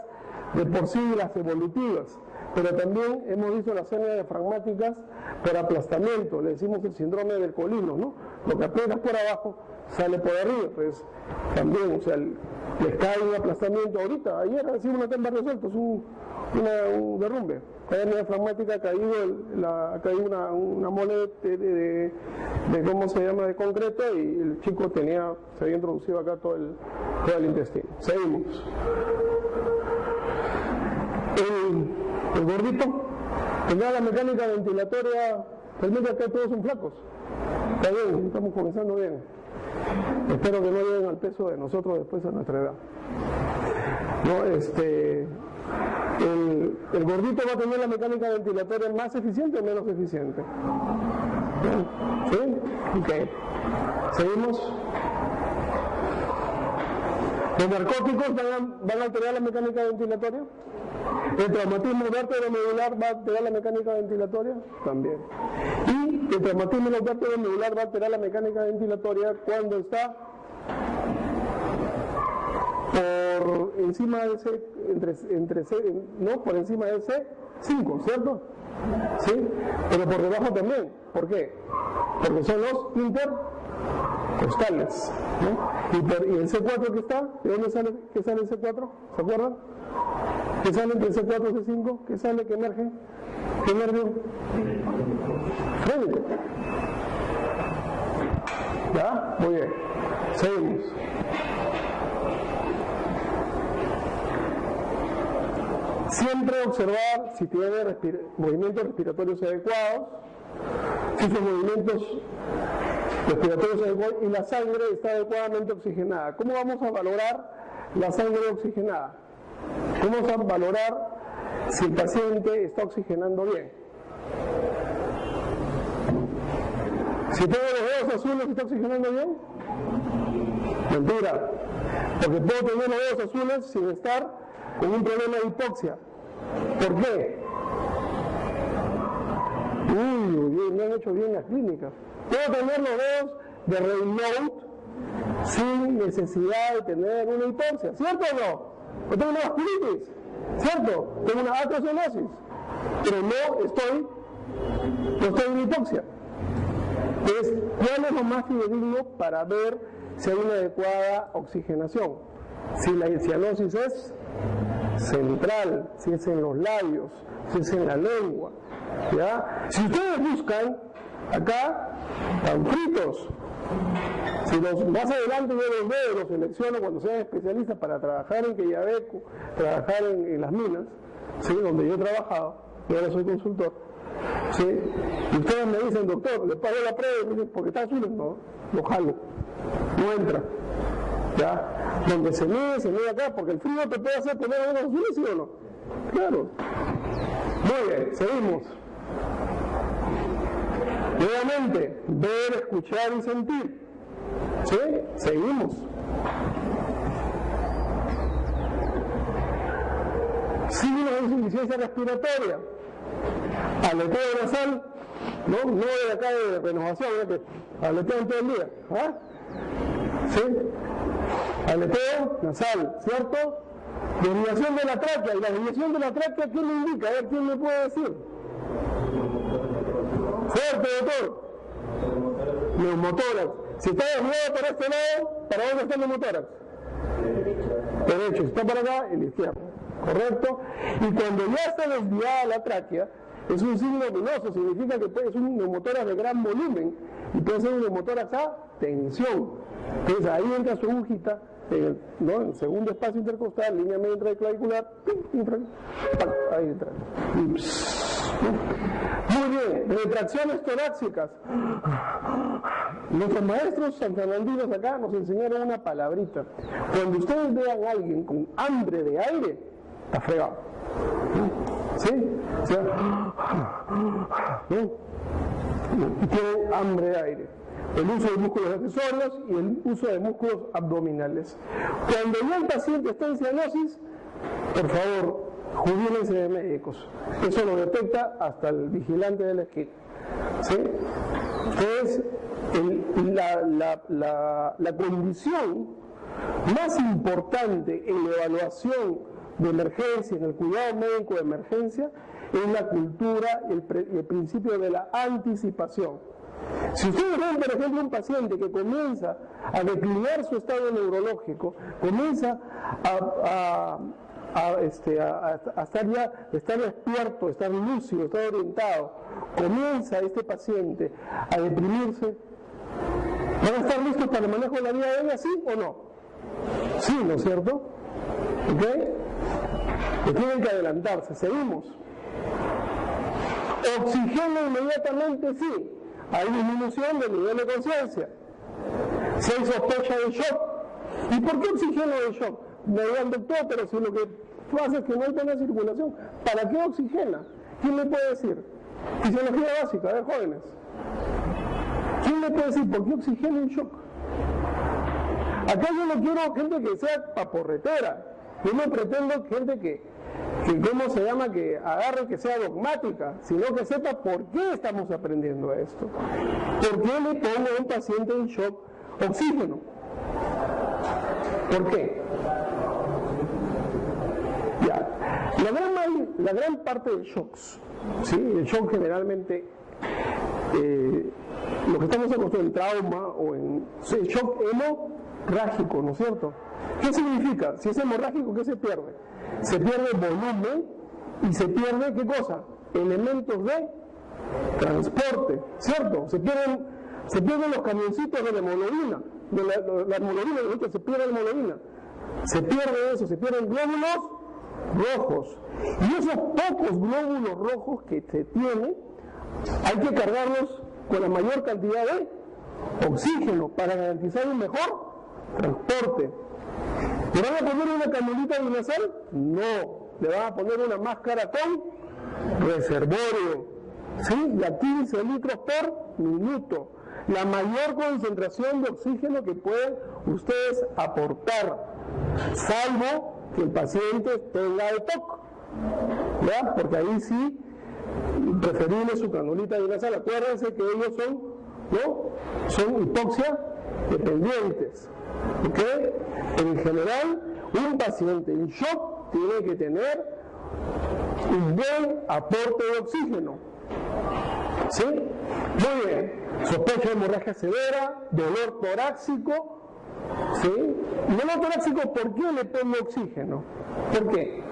de por sí, las evolutivas, pero también hemos visto las hernias diafragmáticas por aplastamiento, le decimos el síndrome del colino, ¿no? Lo que aprietas por abajo sale por arriba, pues también, o sea, les cae un aplastamiento ahorita, ayer recibimos una temba resuelta, es un derrumbe. La hernia diafragmática ha caído una mole de ¿cómo se llama?, de concreto, y el chico se había introducido acá todo el intestino. Seguimos. El gordito tendrá la mecánica ventilatoria, realmente acá todos son flacos. Está bien, estamos comenzando bien. Espero que no lleguen al peso de nosotros después a nuestra edad. No, el gordito va a tener la mecánica ventilatoria más eficiente o menos eficiente. ¿Sí? Ok. Seguimos. ¿Los narcóticos van a alterar la mecánica ventilatoria? ¿El traumatismo vértebro-medular va a alterar la mecánica ventilatoria? También. Y el traumatismo vértebro-medular va a alterar la mecánica ventilatoria cuando está por encima de por encima de C5, ¿cierto? ¿Sí? Pero por debajo también. ¿Por qué? Porque son los intercostales, ¿no? Y el C4 que está, ¿de dónde sale el C4? ¿Se acuerdan? ¿Qué sale entre C4 y C5? ¿Qué sale? ¿Qué emerge? ¿Qué nervio? Frénico. ¿Ya? Muy bien. Seguimos. Siempre observar si tiene movimientos respiratorios adecuados, si sus movimientos respiratorios adecuados y la sangre está adecuadamente oxigenada. ¿Cómo vamos a valorar la sangre oxigenada? ¿Cómo vamos a valorar si el paciente está oxigenando bien? Si tengo los dedos azules, ¿está oxigenando bien? Mentira, porque puedo tener los dedos azules sin estar con un problema de hipoxia. ¿Por qué? Me han hecho bien las clínicas. Puedo tener los dedos de Raynaud sin necesidad de tener una hipoxia, ¿cierto o no? Yo tengo una vasculitis, ¿cierto? Tengo una atrocianosis, pero no estoy en hipoxia. Entonces, ¿cuál es lo más fidedigno para ver si hay una adecuada oxigenación? Si la cianosis es central, si es en los labios, si es en la lengua, ¿ya? Si ustedes buscan acá panflitos, si más adelante yo los veo, los selecciono cuando sean especialistas para trabajar en Quellaveco, trabajar en las minas, ¿sí?, donde yo he trabajado, y ahora soy consultor, ¿sí? Y ustedes me dicen, doctor, le pago la prueba, porque está azul, no, lo jalo, no entra, ¿ya? Donde se mide acá, porque el frío te puede hacer poner unos azules, ¿sí o no? Claro. Muy bien, seguimos. Nuevamente, ver, escuchar y sentir. ¿Sí? Seguimos. Signos de insuficiencia respiratoria. Aleteo nasal, no de acá de renovación, que aletean todo el día. ¿Ah? ¿Sí? Aleteo nasal, ¿cierto? Desviación de la tráquea. ¿Y la desviación de la tráquea qué le indica? A ver, ¿quién me puede decir? Fuerte, doctor. Neumotórax. Si está desviado para este lado, ¿para dónde está el neumotórax? Derecho. Si está para acá, el izquierdo. ¿Correcto? Y cuando ya está desviada la tráquea, es un signo venoso, significa que es un neumotórax de gran volumen y puede ser un neumotórax a tensión. Entonces ahí entra su agujita en el segundo espacio intercostal, línea media intraclavicular, ahí entra. Muy bien, retracciones torácicas. Nuestros maestros santanandinos acá nos enseñaron una palabrita. Cuando ustedes vean a alguien con hambre de aire, está fregado. ¿Sí? O sea, y tienen hambre de aire. El uso de músculos accesorios y el uso de músculos abdominales. Cuando ya el paciente está en cianosis, por favor, jubílense de médicos. Eso lo detecta hasta el vigilante de la esquina. ¿Sí? Es la condición más importante en la evaluación de emergencia, en el cuidado médico de emergencia, es la cultura y el principio de la anticipación. Si ustedes ven, por ejemplo, un paciente que comienza a declinar su estado neurológico, comienza a estar despierto, estar lúcido, estar orientado, comienza este paciente a deprimirse, ¿van a estar listos para el manejo de la vida aérea, sí o no? Sí, ¿no es cierto? ¿Ok? Que tienen que adelantarse. Seguimos. Oxígeno inmediatamente, sí. Hay disminución del nivel de conciencia. Se sospecha de shock. ¿Y por qué oxígeno de shock? Me dirán, doctor, pero si lo que pasa es que no hay buena circulación, ¿para qué oxigena? ¿Quién me puede decir? Fisiología básica, a ver, jóvenes. ¿Quién me puede decir por qué oxigena el shock? Acá yo no quiero gente que sea paporretera. Yo no pretendo gente que ¿cómo se llama? Que agarre, que sea dogmática, sino que sepa por qué estamos aprendiendo esto. ¿Por qué le pongo a un paciente en shock oxígeno? ¿Por qué? Ya. La gran parte de shocks, ¿sí? El shock generalmente, lo que estamos acostumbrados en trauma o en shock hemorrágico, ¿no es cierto? ¿Qué significa? Si es hemorrágico, ¿qué se pierde? Se pierde volumen y se pierde, ¿qué cosa? Elementos de transporte, ¿cierto? Se pierden los camioncitos de la hemoglobina, la hemoglobina, se pierde la hemoglobina. Se pierde eso, se pierden glóbulos rojos. Y esos pocos glóbulos rojos que se tienen, hay que cargarlos con la mayor cantidad de oxígeno para garantizar un mejor transporte. ¿Le van a poner una canulita binasal? No. Le van a poner una máscara con reservorio. ¿Sí? Y a 15 litros por minuto. La mayor concentración de oxígeno que pueden ustedes aportar, salvo que el paciente tenga EPOC. ¿Ya? Porque ahí sí, preferible su canulita binasal. Acuérdense que ellos son hipoxia dependientes. ¿Ok? En general, un paciente en shock tiene que tener un buen aporte de oxígeno. ¿Sí? Muy bien. Sospecha de hemorragia severa, dolor torácico. ¿Sí? Dolor torácico, ¿por qué le pongo oxígeno? ¿Por qué?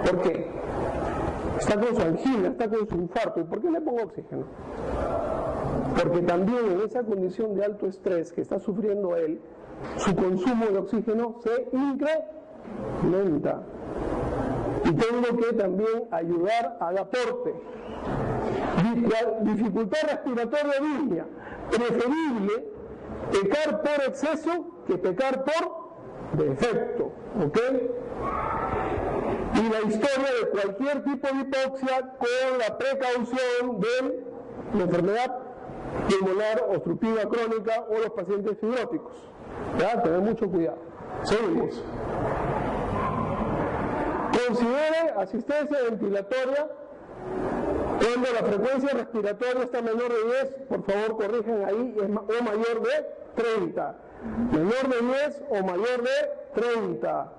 ¿Por qué? Está con su angina, está con su infarto. ¿Y por qué le pongo oxígeno? Porque también en esa condición de alto estrés que está sufriendo él, su consumo de oxígeno se incrementa. Y tengo que también ayudar al aporte. Dificultad respiratoria digna. Preferible pecar por exceso que pecar por defecto, ¿ok? Y la historia de cualquier tipo de hipoxia con la precaución de la enfermedad pulmonar obstructiva crónica o los pacientes fibróticos. ¿Ya? Tener mucho cuidado. Seguimos. Considere asistencia ventilatoria cuando la frecuencia respiratoria está menor de 10, por favor corrijan ahí, o mayor de 30. Menor de 10 o mayor de 30.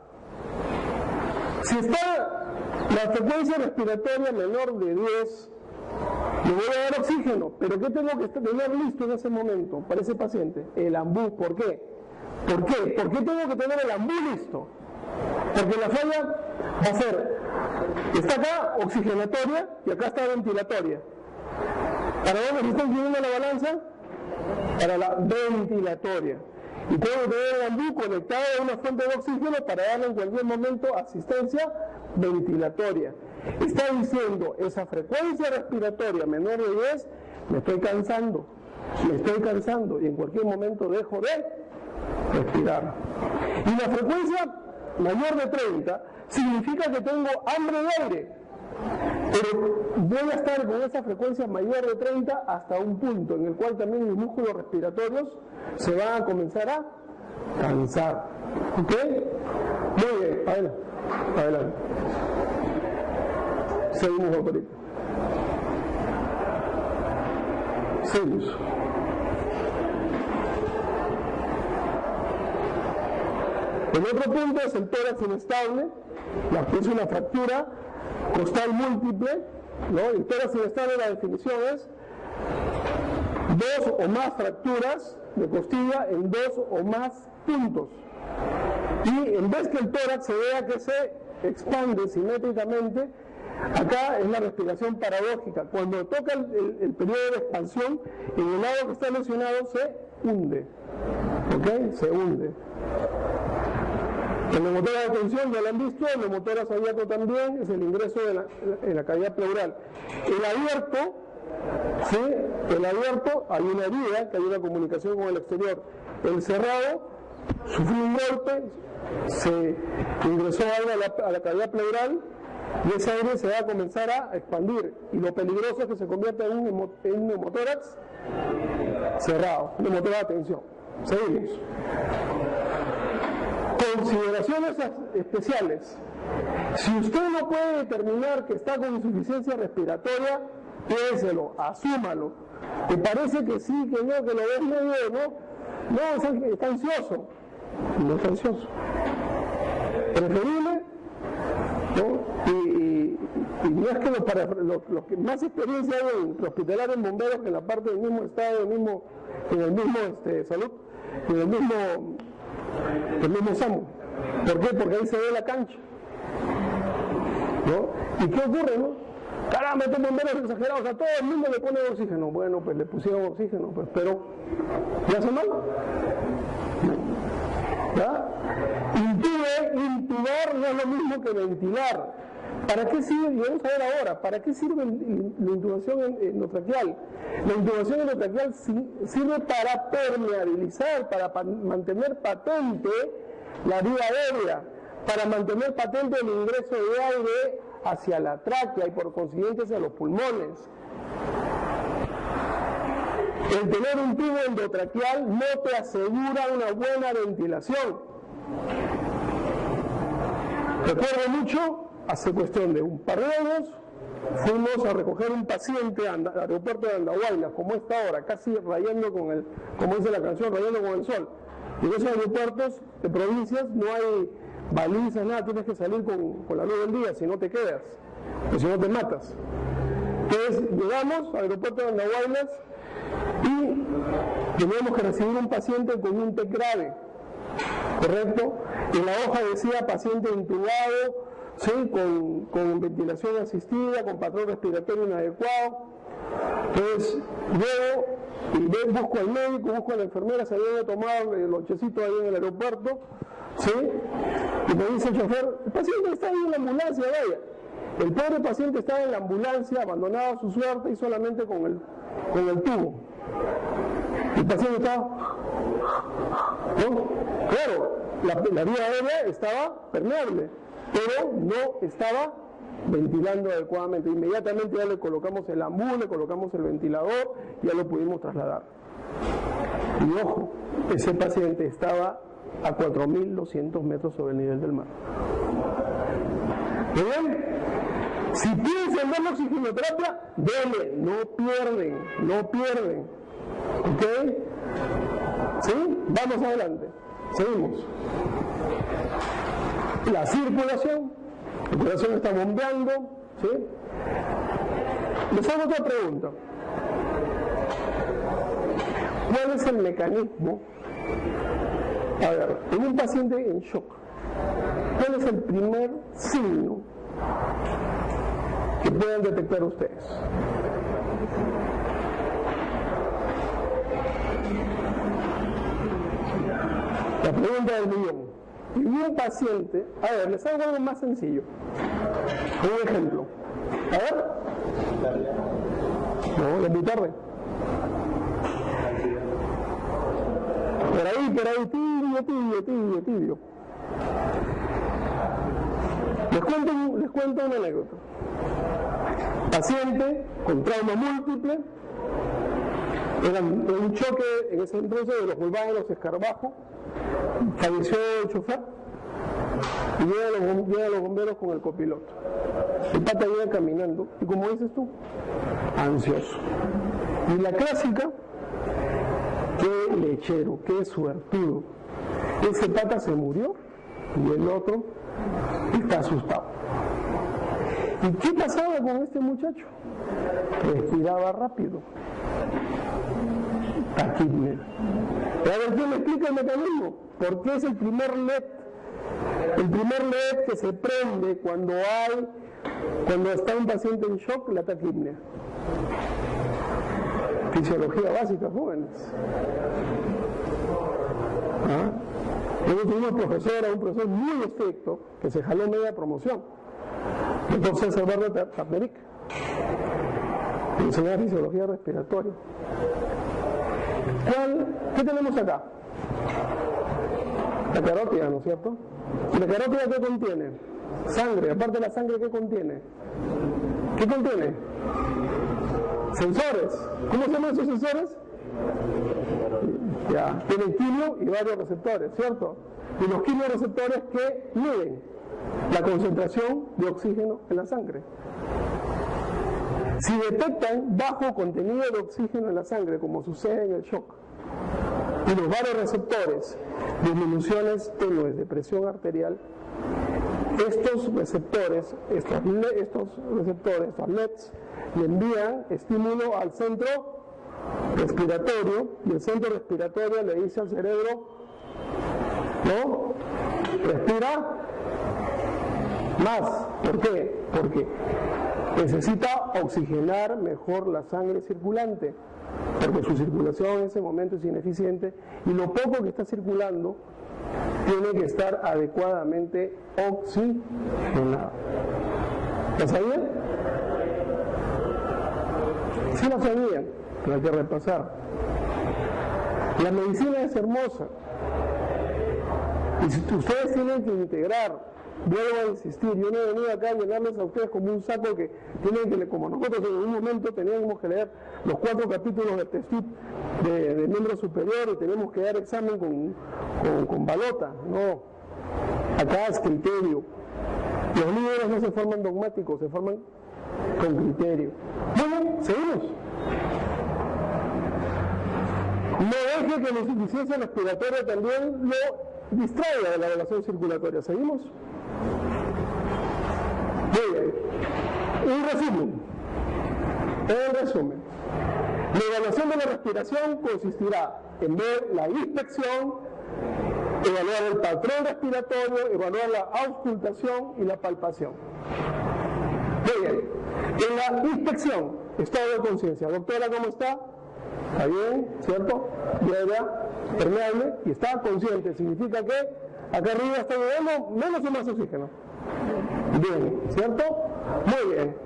Si está la frecuencia respiratoria menor de 10, le voy a dar oxígeno, pero ¿qué tengo que tener listo en ese momento para ese paciente? El ambú. ¿Por qué? ¿Por qué? ¿Por qué tengo que tener el ambú listo? Porque la falla va a ser, está acá oxigenatoria y acá está ventilatoria. ¿Para dónde se está inclinando la balanza? Para la ventilatoria. Y tengo que tener el ambú conectado a una fuente de oxígeno para darle en cualquier momento asistencia ventilatoria. Está diciendo, esa frecuencia respiratoria menor de 10, me estoy cansando, y en cualquier momento dejo de respirar. Y la frecuencia mayor de 30 significa que tengo hambre de aire, pero voy a estar con esa frecuencia mayor de 30 hasta un punto en el cual también mis músculos respiratorios se van a comenzar a cansar. ¿Ok? Muy bien, adelante. Seguimos, autorita. Seguimos. El otro punto es el tórax inestable, que es una fractura costal múltiple, ¿no? El tórax inestable, la definición es 2 o más fracturas de costilla en 2 o más puntos. Y en vez que el tórax se vea que se expande simétricamente, acá es la respiración paradójica. Cuando toca el periodo de expansión, en el lado que está lesionado se hunde. ¿Ok? Se hunde. El neumotórax de tensión ya lo han visto, el neumotórax abierto también, es el ingreso en la cavidad pleural. El abierto, ¿sí? El abierto, hay una herida que hay una comunicación con el exterior. El cerrado, sufrió un golpe, se ingresó aire a la cavidad pleural y ese aire se va a comenzar a expandir. Y lo peligroso es que se convierta en un neumotórax cerrado, neumotórax de tensión. Seguimos. Consideraciones especiales. Si usted no puede determinar que está con insuficiencia respiratoria, piénselo, asúmalo. ¿Te parece que sí, que no, que lo ves medio, no, está ansioso? No está ansioso. Preferible, ¿no? Y no es que los que más experiencia hay en hospitalares en bomberos que en la parte del mismo estado, en el mismo salud, en el mismo SAMU. ¿Por qué? Porque ahí se ve la cancha, ¿no? ¿Y qué ocurre, no? Caramba, estos bomberos exagerados, a todo el mundo le ponen oxígeno. Bueno, pues le pusieron oxígeno, pues, pero ¿ya hace mal? ¿Ya? Intubar no es lo mismo que ventilar. ¿Para qué sirve? Y vamos a ver ahora, ¿para qué sirve la intubación endotraqueal? La intubación endotraqueal sirve para permeabilizar, para mantener patente la vía aérea, para mantener patente el ingreso de aire hacia la tráquea y por consiguiente hacia los pulmones. El tener un tubo endotraqueal no te asegura una buena ventilación. Recuerdo mucho, hace cuestión de un par de años, fuimos a recoger un paciente al aeropuerto de Andahuaylas, como esta hora, casi rayando con el, como dice la canción, rayando con el sol. Y en esos aeropuertos de provincias no hay balizas, nada, tienes que salir con la luz del día, si no te quedas, o si no te matas. Entonces llegamos al aeropuerto de Andahuaylas y teníamos que recibir un paciente con un TEC grave, ¿correcto? En la hoja decía paciente intubado, ¿sí? con ventilación asistida, con patrón respiratorio inadecuado. Entonces llego y busco al médico, busco a la enfermera, se había tomado el lonchecito ahí en el aeropuerto, ¿sí? Y me dice el chofer, el paciente está ahí en la ambulancia, vaya. El pobre paciente estaba en la ambulancia, abandonado a su suerte y solamente con el tubo. El paciente estaba ¿no? Claro, la vía aérea estaba permeable, pero no estaba ventilando adecuadamente. Inmediatamente ya le colocamos el ambú, le colocamos el ventilador, ya lo pudimos trasladar. Y ojo, ese paciente estaba a 4.200 metros sobre el nivel del mar. ¿Muy bien? Si piensan dar la oxigenoterapia, denle, no pierden. ¿Ok? ¿Sí? Vamos adelante. Seguimos. La circulación está bombeando, ¿sí? Les hago otra pregunta. ¿Cuál es el mecanismo? A ver, en un paciente en shock, ¿cuál es el primer signo que pueden detectar ustedes? La pregunta del millón. Y un paciente, a ver, les hago algo más sencillo. Un ejemplo. A ver. No, es muy tarde. Por ahí, tibio. Les cuento una anécdota. Paciente con trauma múltiple, era un choque en ese entonces de los Volkswagen Escarabajo, falleció el chofer y llegan los bomberos con el copiloto. El pata llega caminando y, como dices tú, ansioso. Y la clásica, qué lechero, qué suertudo. Ese pata se murió y el otro está asustado. ¿Y qué pasaba con este muchacho? Respiraba rápido. Taquipnea. A ver, ¿quién me explica el mecanismo? Porque es el primer LED. El primer LED que se prende cuando está un paciente en shock, la taquipnea. Fisiología básica, jóvenes. Luego tuvimos un profesor muy estricto, que se jaló media promoción. Entonces, Eduardo Tapmeric, que enseñaba fisiología respiratoria. ¿Qué tenemos acá? La carótida, ¿no es cierto? ¿Y la carótida qué contiene? Sangre. Aparte de la sangre, ¿qué contiene? ¿Qué contiene? Sensores. ¿Cómo se llaman esos sensores? Ya, tienen quimio y varios receptores, ¿cierto? Y los quimioreceptores que miden la concentración de oxígeno en la sangre. Si detectan bajo contenido de oxígeno en la sangre, como sucede en el shock, y los vasoreceptores, disminuciones tenues de presión arterial, estos receptores, estos LEDs, le envían estímulo al centro respiratorio, y el centro respiratorio le dice al cerebro, ¿no? Respira más. ¿Por qué? Porque necesita oxigenar mejor la sangre circulante, porque su circulación en ese momento es ineficiente y lo poco que está circulando tiene que estar adecuadamente oxigenado. ¿Lo sabían? Sí lo sabían, pero hay que repasar. La medicina es hermosa y si ustedes tienen que integrar. Vuelvo a insistir, yo no he venido acá a llenarles a ustedes como un saco que tienen que, como nosotros en un momento teníamos que leer los 4 capítulos de Testit de miembro superior y tenemos que dar examen con balota. No, acá es criterio. Los líderes no se forman dogmáticos, se forman con criterio. Bueno, seguimos. No deje que la insuficiencia respiratoria también lo distraiga de la evaluación circulatoria. ¿Seguimos? Muy bien. En resumen, la evaluación de la respiración consistirá en ver la inspección, evaluar el patrón respiratorio, evaluar la auscultación y la palpación. Muy bien. En la inspección, estado de conciencia. Doctora, ¿cómo está? ¿Está bien? ¿Cierto? Ya, permeable y está consciente. Significa que acá arriba está llegando menos o más oxígeno. Bien, ¿cierto? Muy bien.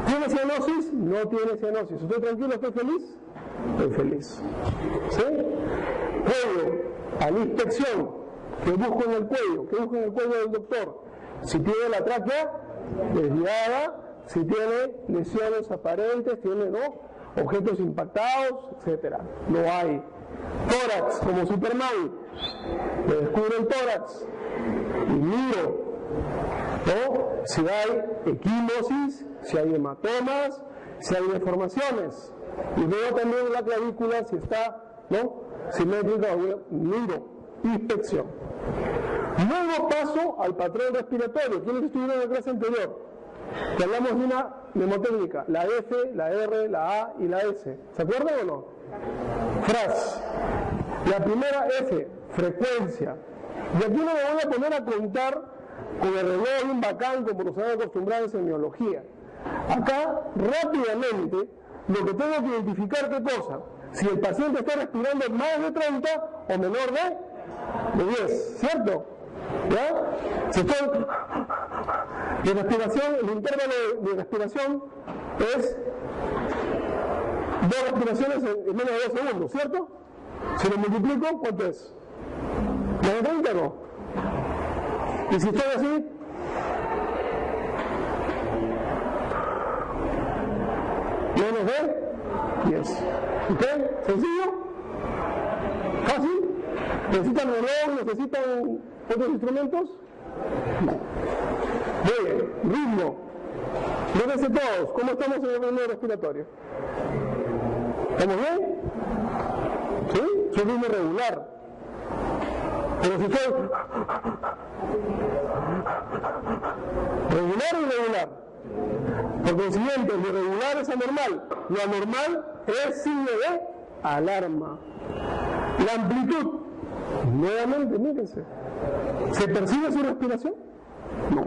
¿Tiene cianosis? No tiene cianosis. ¿Estoy tranquilo? ¿Estoy feliz? Estoy feliz. ¿Sí? Luego, a la inspección, que busco en el cuello, que busco en el cuello del doctor, si tiene la tráquea desviada, si tiene lesiones aparentes, tiene objetos impactados, etc. No hay. Tórax, como Superman, le descubro el tórax y miro, si hay equimosis, si hay hematomas, si hay deformaciones. Y veo también la clavícula si está simétrica, miro, inspección. Luego paso al patrón respiratorio. ¿Quiénes estuvieron en la clase anterior? Que hablamos de una mnemotécnica, la F, la R, la A y la S. ¿Se acuerdan o no? FRAS. La primera F, frecuencia. Y aquí no me voy a poner a contar con el reloj bien bacán como nos han acostumbrado en semiología. Acá, rápidamente, lo que tengo que identificar, ¿qué cosa? Si el paciente está respirando más de 30 o menor de 10, ¿cierto? ¿Ya? Si estoy de respiración, el intervalo de respiración es 2 respiraciones en menos de 2 segundos, ¿cierto? Si lo multiplico, ¿cuánto es? ¿Más de 30 o no? Y si estoy así, menos de 10. ¿Ok? ¿Sencillo? ¿Fácil? ¿Necesitan reloj? ¿Necesitan otros instrumentos? No. Muy bien. Ritmo. Mírense todos. ¿Cómo estamos en el ritmo respiratorio? ¿Estamos bien? ¿Sí? Es un ritmo regular. Pero si estoy regular o irregular. Por consiguiente, lo irregular es anormal. Lo anormal es signo de alarma. La amplitud, nuevamente, mírense. ¿Se percibe su respiración? No.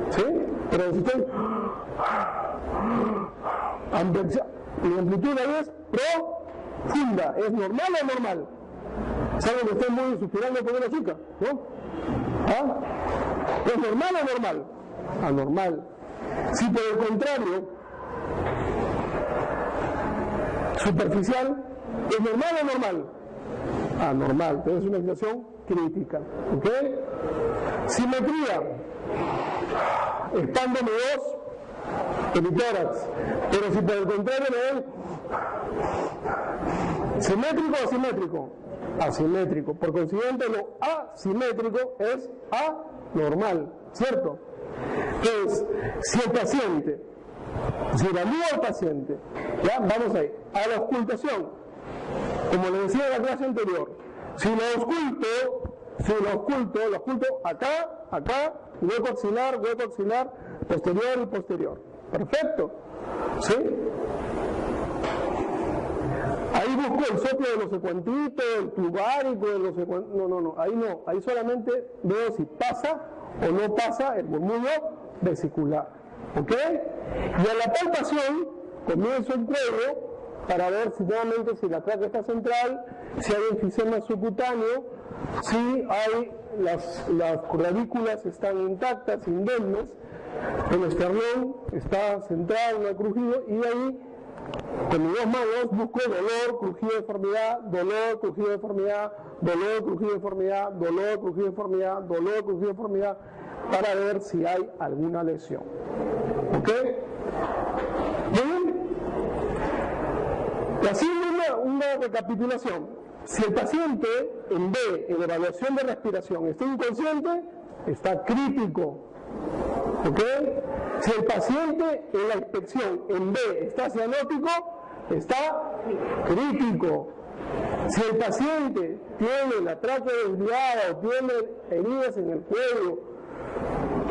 ¿Sí? Pero si estoy mi amplitud ahí es profunda. ¿Es normal o anormal? ¿Saben que estoy muy suspirando por una chica? ¿No? ¿Ah? ¿Es normal o anormal? Anormal. Si por el contrario, superficial, ¿es normal o anormal? Anormal. Entonces es una situación crítica. ¿Ok? Simetría. Expando mi voz en mi tórax. Pero si por el contrario me ven simétrico o asimétrico. Asimétrico. Por consiguiente, lo asimétrico es anormal, ¿cierto? Entonces, si el paciente, si evalúa al paciente, ya, vamos ahí, a la auscultación, como le decía en la clase anterior, si lo ausculto acá, hueco axilar, posterior y posterior. Perfecto, ¿sí? Ahí busco el soplo de los secuantitos, el tubárico, de los no, ahí solamente veo si pasa o no pasa el murmullo vesicular, ¿ok? Y a la palpación comienzo el cuello para ver si nuevamente si la tráquea está central, si hay enfisema subcutáneo, si hay las clavículas están intactas, indemnes, el esternón está central, no hay crujido, y ahí con mis 2 manos busco dolor, crujido, deformidad, dolor, crujido, deformidad, dolor, crujido, deformidad, dolor, crujido, deformidad, dolor, crujido, deformidad, para ver si hay alguna lesión. ¿Ok? Muy bien. Haciendo una recapitulación, si el paciente en B, en evaluación de respiración, está inconsciente, está crítico. ¿Ok? Si el paciente en la inspección en B está cianótico, está crítico. Si el paciente tiene la tráquea desviada o tiene heridas en el cuello,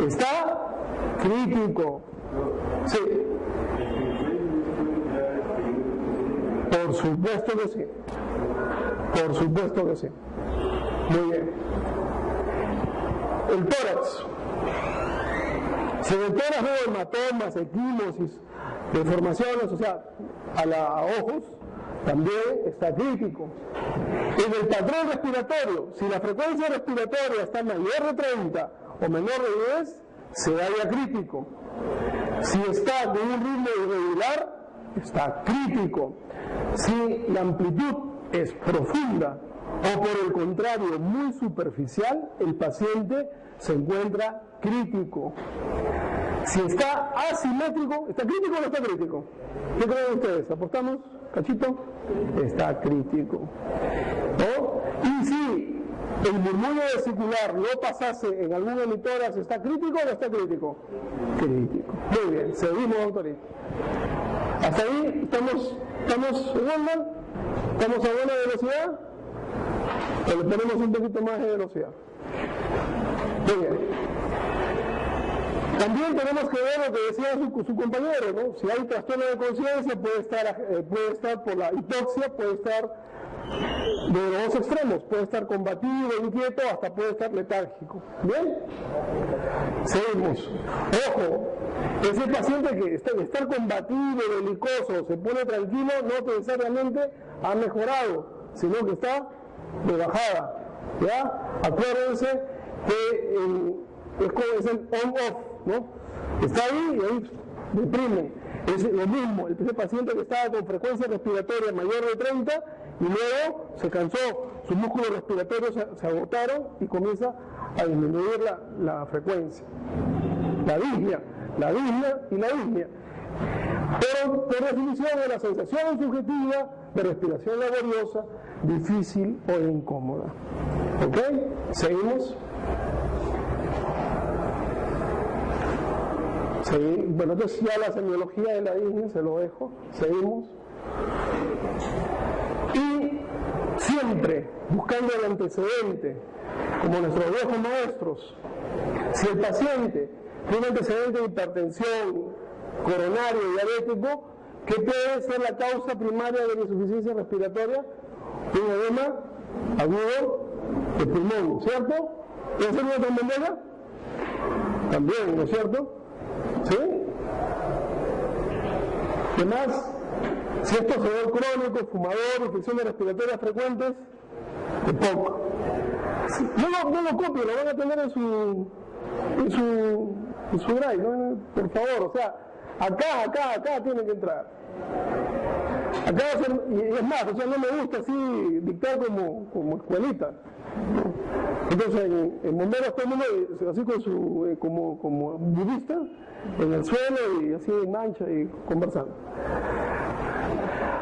está crítico. Sí. Por supuesto que sí. Por supuesto que sí. Muy bien. El tórax. Si en el tórax veo hematomas, equimosis, deformaciones, o sea, a ojos, también está crítico. En el patrón respiratorio, si la frecuencia respiratoria está mayor de 30 o menor de 10, se da ya crítico. Si está con un ritmo irregular, está crítico. Si la amplitud es profunda o por el contrario muy superficial, el paciente se encuentra crítico. Si está asimétrico, ¿está crítico o no está crítico? ¿Qué creen ustedes? ¿Apostamos, cachito? Está crítico, ¿no? Y si el murmullo vesicular no pasase en algún emitórax, ¿está crítico o no está crítico? Crítico. Muy bien, seguimos, doctorito. ¿Hasta ahí estamos en orden? ¿Estamos a buena velocidad? O le ponemos un poquito más de velocidad. Muy bien. También tenemos que ver lo que decía su compañero, ¿no? Si hay trastorno de conciencia, puede estar por la hipoxia, puede estar de los dos extremos, puede estar combativo, inquieto, hasta puede estar letárgico. ¿Bien? Seguimos. Ojo, ese paciente que estar combativo, belicoso, se pone tranquilo, no necesariamente ha mejorado, sino que está de bajada. ¿Ya? Acuérdense que es el on-off, ¿no? Está ahí y ahí deprime. Es lo mismo, ese paciente que estaba con frecuencia respiratoria mayor de 30 y luego se cansó, sus músculos respiratorios se agotaron y comienza a disminuir la frecuencia. La disnea y la disnea. Pero por definición es la sensación subjetiva de respiración laboriosa, difícil o incómoda. ¿Ok? Seguimos. Bueno, entonces ya la semiología de la disnea se lo dejo. Seguimos. Y siempre buscando el antecedente, como nuestros viejos maestros. Si el paciente tiene antecedente de hipertensión, coronario, diabético, ¿qué puede ser la causa primaria de la insuficiencia respiratoria? Un edema agudo del pulmón, ¿cierto? ¿Puede ser una trombembolia? También, ¿no es cierto? ¿Sí? ¿Qué más? Si es tosedor crónico, fumador, infecciones respiratorias frecuentes, poco. No lo copio, lo van a tener en su drive, ¿no? Por favor, o sea, acá tiene que entrar. Acá va a ser, y es más, o sea, no me gusta así dictar como escuelita. Entonces en bomberos todo el mundo así con su como budista en el suelo y así en mancha y conversando.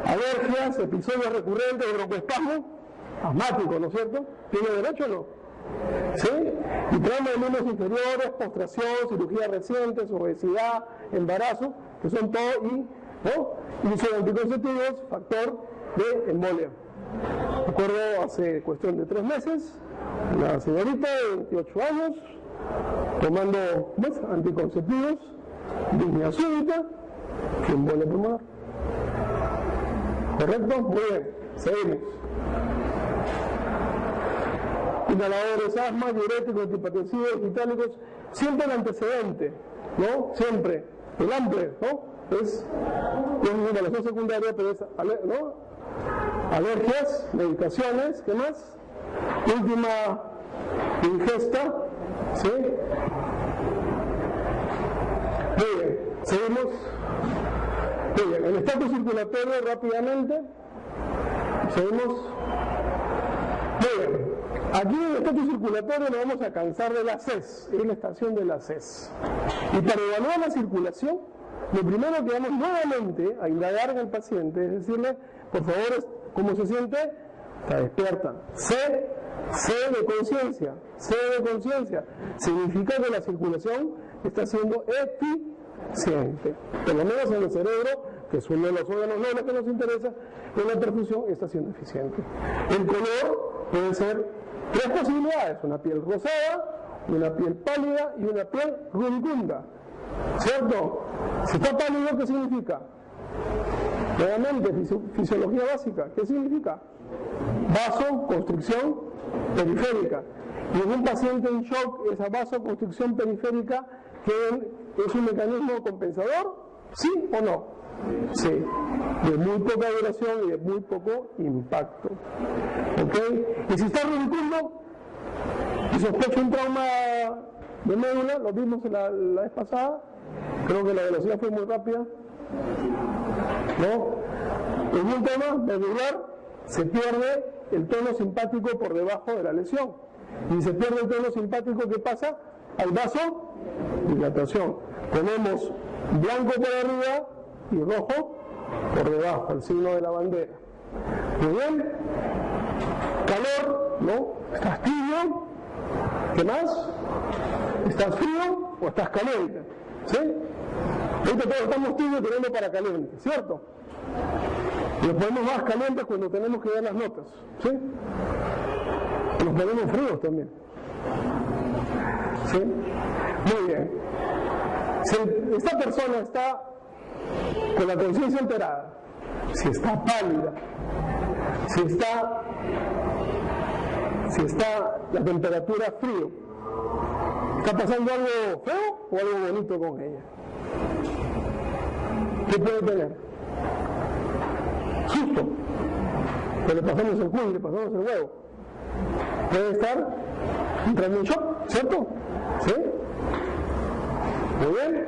Alergias, episodios recurrentes de broncoespasmo, asmático, ¿no es cierto? ¿Tiene derecho o no? ¿Sí? Y trauma de miembros inferiores, postración, cirugía recientes, obesidad, embarazo, que son todo y uso de anticonceptivos, factor de embolia. Recuerdo hace cuestión de 3 meses, una señorita de 28 años, tomando anticonceptivos, disnea súbita, que embolia pulmonar. ¿Correcto? Muy bien, seguimos. Inhaladores, asma, diuréticos, antihipertensivos, itálicos, siempre el antecedente, ¿no? Siempre. El hambre, ¿no? Es una inhalación secundaria, pero es, ¿no? Alergias, medicaciones, ¿qué más? Última ingesta, ¿sí? Muy bien, seguimos. Muy bien, el estatus circulatorio rápidamente. Seguimos. Muy bien. Aquí en el estatus circulatorio nos vamos a cansar de la CES, es la estación de la CES. Y para evaluar la circulación, lo primero que vamos nuevamente a indagar en el paciente es decirle, por favor, ¿cómo se siente? Está despierta. C de conciencia. C de conciencia. Significa que la circulación está siendo eficiente. Por lo menos en el cerebro, que es uno de los órganos nobles que nos interesa, con la perfusión está siendo eficiente. El color puede ser 3 posibilidades: una piel rosada, una piel pálida y una piel rubicunda. ¿Cierto? Si está pálido, ¿qué significa? Nuevamente, fisiología básica. ¿Qué significa? Vasoconstricción periférica. Y en un paciente en shock, esa vasoconstricción periférica que es un mecanismo compensador, ¿sí o no? Sí, de muy poca duración y de muy poco impacto. ¿Ok? Y si está rubicundo y sospecha un trauma de médula, lo vimos la vez pasada, creo que la velocidad fue muy rápida, ¿no? Es un tema medular se pierde el tono simpático por debajo de la lesión. Y se pierde el tono simpático, ¿qué pasa? Hay vasodilatación. Tenemos blanco por arriba y rojo por debajo, el signo de la bandera. Muy bien. Calor, ¿no? ¿Estás tibio? ¿Qué más? ¿Estás frío o estás caliente? ¿Sí? Ahorita todos estamos tibios tirando para caliente, ¿cierto? Y nos ponemos más calientes cuando tenemos que dar las notas, ¿sí? Y nos ponemos fríos también. ¿Sí? Muy bien. Si esta persona está con la conciencia alterada, si está pálida, si está la temperatura frío, ¿está pasando algo feo o algo bonito con ella? ¿Qué puede tener? Susto. Que le pasamos el culo, le pasamos el huevo. Puede estar entrando en shock, ¿cierto? ¿Sí? Muy bien.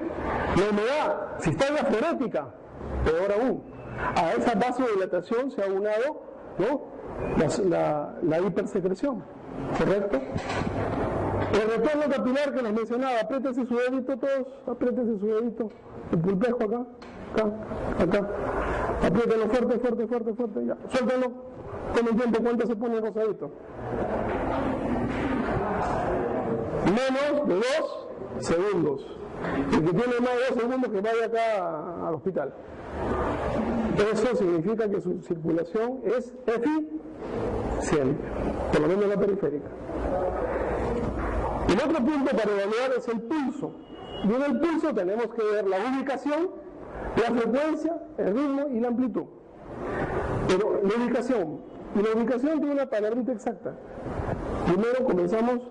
La humedad, si está en la florética, peor aún. A esa vasodilatación se ha unado, ¿no?, la hipersecreción, ¿correcto? El retorno capilar que les mencionaba, apriétese su dedito todos, apriétese su dedito, el pulpejo acá, acá, apriételo fuerte, ya, suéltalo, con el tiempo, ¿cuánto se pone rosadito? Menos de 2 segundos. El que tiene más de 2 segundos que vaya acá al hospital. Eso significa que su circulación es eficiente, por lo menos la periférica. El otro punto para evaluar es el pulso. Y en el pulso tenemos que ver la ubicación, la frecuencia, el ritmo y la amplitud. Pero la ubicación tiene una palabrita exacta. Primero comenzamos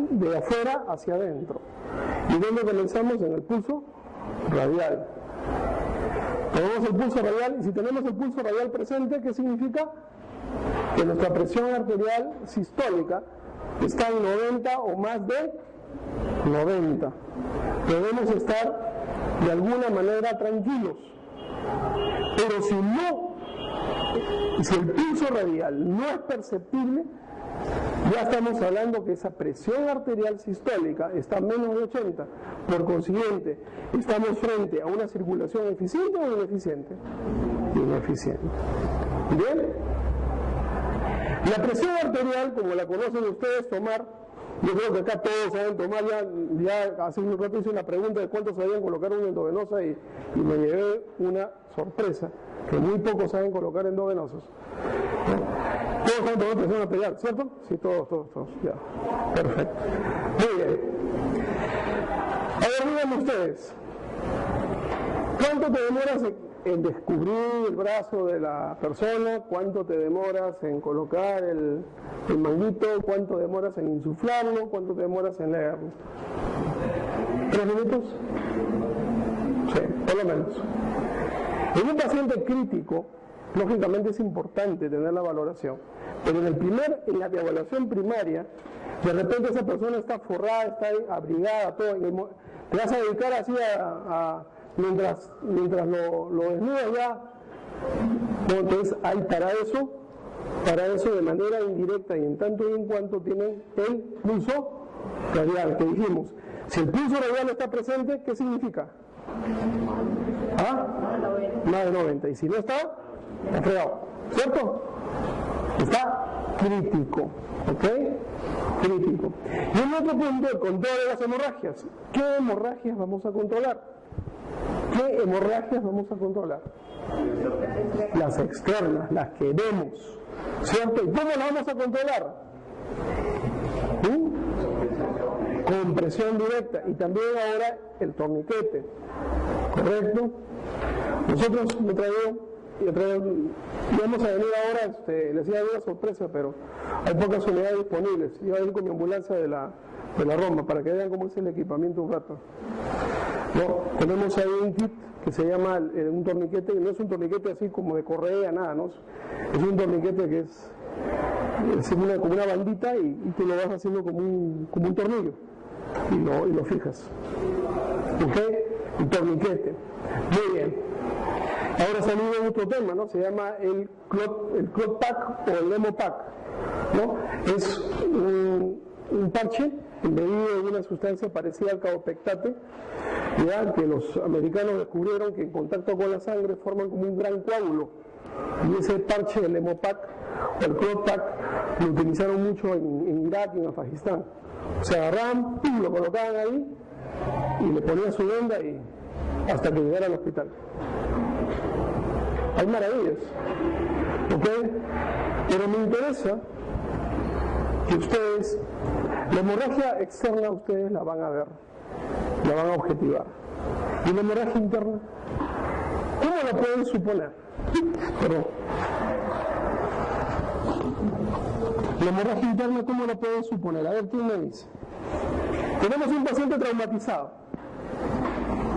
de afuera hacia adentro. ¿Y dónde comenzamos? En el pulso radial. Tenemos el pulso radial, y si tenemos el pulso radial presente, ¿qué significa? Que nuestra presión arterial sistólica está en 90 o más de 90. Debemos estar de alguna manera tranquilos. Pero si el pulso radial no es perceptible, ya estamos hablando que esa presión arterial sistólica está menos de 80. Por consiguiente, estamos frente a una circulación eficiente o ineficiente. Ineficiente. ¿Bien? La presión arterial, como la conocen ustedes, tomar, yo creo que acá todos saben tomar, ya hace un rato hice una pregunta de cuántos sabían colocar una endovenosa y me llevé una sorpresa, que muy pocos saben colocar endovenosos. Todos saben tomar presión arterial, ¿cierto? Sí, todos, ya. Perfecto. Muy bien. A ver, díganme ustedes, ¿cuánto te demoras en descubrir el brazo de la persona? ¿Cuánto te demoras en colocar el manguito? ¿Cuánto demoras en insuflarlo? ¿Cuánto te demoras en leerlo? ¿3 minutos? Sí, por lo menos. En un paciente crítico, lógicamente es importante tener la valoración, pero en la evaluación primaria, de repente esa persona está forrada, está abrigada, todo, te vas a dedicar así mientras lo desnudas ya. Entonces hay para eso de manera indirecta y en tanto y en cuanto tienen el pulso radial, que dijimos, si el pulso radial está presente, ¿qué significa? Más de 90, y si no está fregado, ¿cierto? Está crítico, ¿ok? Crítico. Y el otro punto, el control de las hemorragias. ¿Qué hemorragias vamos a controlar? ¿Qué hemorragias vamos a controlar? Las externas, las que vemos, ¿cierto? ¿Y cómo las vamos a controlar? Con presión directa, y también ahora el torniquete, ¿correcto? Nosotros vamos a venir ahora, les iba a dar una sorpresa, pero hay pocas unidades disponibles. Iba a ir con mi ambulancia de la Roma para que vean cómo es el equipamiento un rato. No, tenemos ahí un kit que se llama un torniquete, y no es un torniquete así como de correa, nada, ¿no? Es un torniquete que es como una bandita, y tú lo vas haciendo como un tornillo y lo fijas. ¿Ok? Un torniquete. Muy bien. Ahora ha salido otro tema, ¿no? Se llama el ClotPack o el HemoPack, ¿no? Es un parche embebido en una sustancia parecida al carbopectate, ya que los americanos descubrieron que en contacto con la sangre forman como un gran coágulo, y ese parche del HemoPack o el ClotPack lo utilizaron mucho en Irak y en Afganistán. O sea, agarraban, ¡pum!, lo colocaban ahí y le ponían su venda y hasta que llegara al hospital. Hay maravillas, ¿ok? Pero me interesa que ustedes, la hemorragia externa ustedes la van a ver, la van a objetivar. ¿Y la hemorragia interna? ¿Cómo la pueden suponer? Perdón. La hemorragia interna, ¿cómo la pueden suponer? A ver, ¿quién me dice? Tenemos un paciente traumatizado.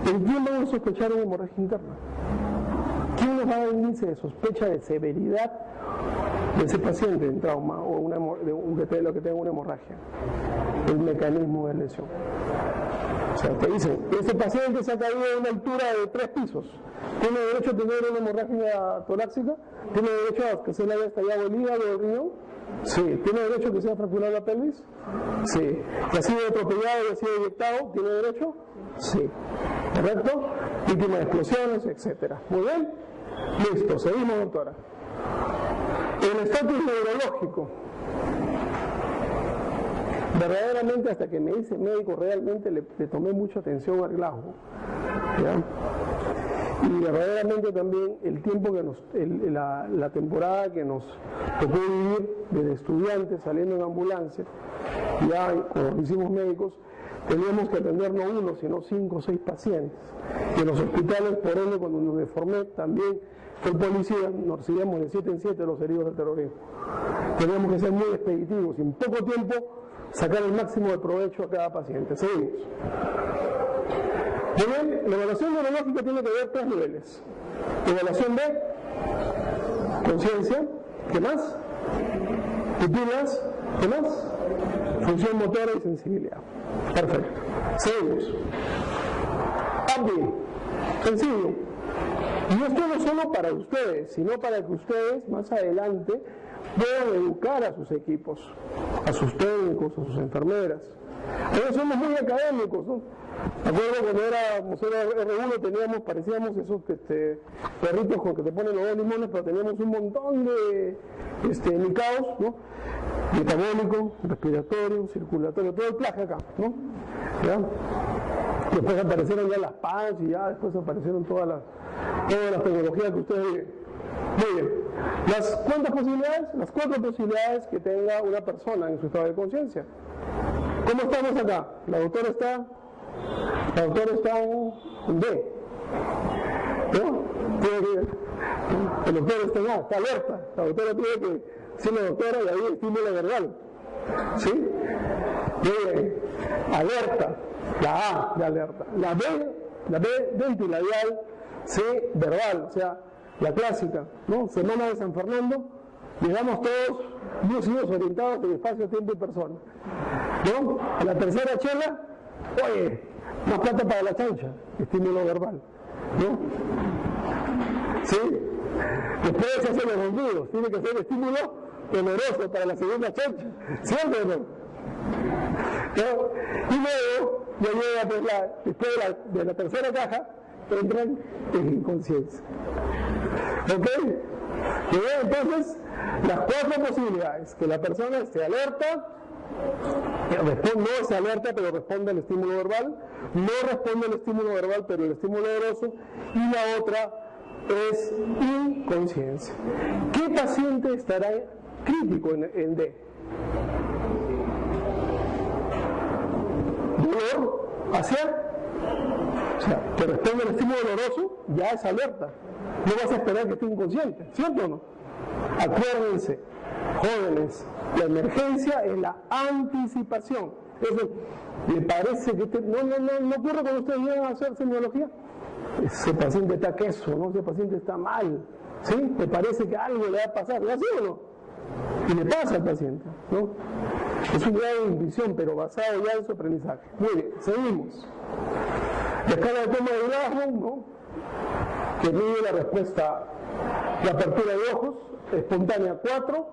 ¿En quién vamos a sospechar una hemorragia interna? ¿Quién nos va a dar índice de sospecha de severidad de ese paciente en trauma o de lo que tenga una hemorragia? El mecanismo de lesión. O sea, te dicen, este paciente se ha caído de una altura de 3 pisos. ¿Tiene derecho a tener una hemorragia torácica? ¿Tiene derecho a que se le haya estallado el hígado o el riñón? Sí. ¿Tiene derecho a que sea fracturada la pelvis? Sí. ¿Que ha sido atropellado y ha sido inyectado? ¿Tiene derecho? Sí. ¿Correcto? Víctima de explosiones, etcétera. Muy bien. Listo. Seguimos, doctora. El estatus neurológico. Verdaderamente, hasta que me hice médico, realmente le tomé mucha atención al glauco. ¿Ya? Y verdaderamente también el tiempo que la temporada que nos tocó vivir desde estudiantes saliendo en ambulancia, ya cuando hicimos médicos, teníamos que atender no uno, sino 5 o 6 pacientes. Y en los hospitales, por ende, cuando nos deformé, también fue el policía, nos recibíamos de 7 en 7 los heridos del terrorismo. Teníamos que ser muy expeditivos y en poco tiempo sacar el máximo de provecho a cada paciente. Seguimos. Muy bien, la evaluación neurológica tiene que ver 3 niveles. Evaluación de conciencia, ¿qué más? Pupilas, ¿qué más? Función motora y sensibilidad. Perfecto. Seguimos. ABDI, sencillo. Y esto no solo para ustedes, sino para que ustedes más adelante puedan educar a sus equipos, a sus técnicos, a sus enfermeras. Ahora somos muy académicos, ¿no? Me acuerdo cuando éramos R1 parecíamos esos perritos con que te ponen los 2 limones, pero teníamos un montón de micaos, ¿no? Metabólico, respiratorio, circulatorio, todo el plaje acá, ¿no? ¿Ya? Después aparecieron ya las PANS y ya después aparecieron todas las tecnologías que ustedes viven. Muy bien. ¿Cuántas posibilidades? Las 4 posibilidades que tenga una persona en su estado de conciencia. ¿Cómo estamos acá? La doctora está en D. ¿No? El doctor está en A, está alerta. La doctora tiene que ser la doctora y ahí estímulo verbal. ¿Sí? Muy bien. Alerta. La A de alerta. La B ventiladial, C verbal, o sea, la clásica, ¿no? Semana de San Fernando, llegamos todos lúcidos, orientados en espacio, tiempo y persona. ¿No? A la tercera chela, oye, más plata para la chancha, estímulo verbal, ¿no? ¿Sí? Después se hacen los bandidos, tiene que ser estímulo doloroso para la segunda chancha, ¿cierto o no? ¿No? Y luego, ya llega después de la tercera caja, entran en inconsciencia. ¿Ok? Y entonces, las 4 posibilidades: que la persona esté alerta, no se alerta pero responde al estímulo verbal, no responde al estímulo verbal pero el estímulo doloroso, y la otra es inconsciencia. ¿Qué paciente estará crítico en D? Dolor hacia, o sea, que responde al estímulo doloroso, ya es alerta. No vas a esperar que esté inconsciente, ¿cierto o no? Acuérdense, jóvenes, la emergencia es la anticipación. Eso, ¿le parece que no ocurre cuando ustedes llegan a hacer semiología? Ese paciente está queso, ¿no? Ese paciente está mal, ¿sí? ¿Le parece que algo le va a pasar? ¿Es así o no? Y le pasa al paciente, ¿no? Es un grado de intuición, pero basado ya en su aprendizaje. Muy bien, seguimos. La escala de toma de Glasgow, ¿no? que mide la respuesta, la apertura de ojos, espontánea 4,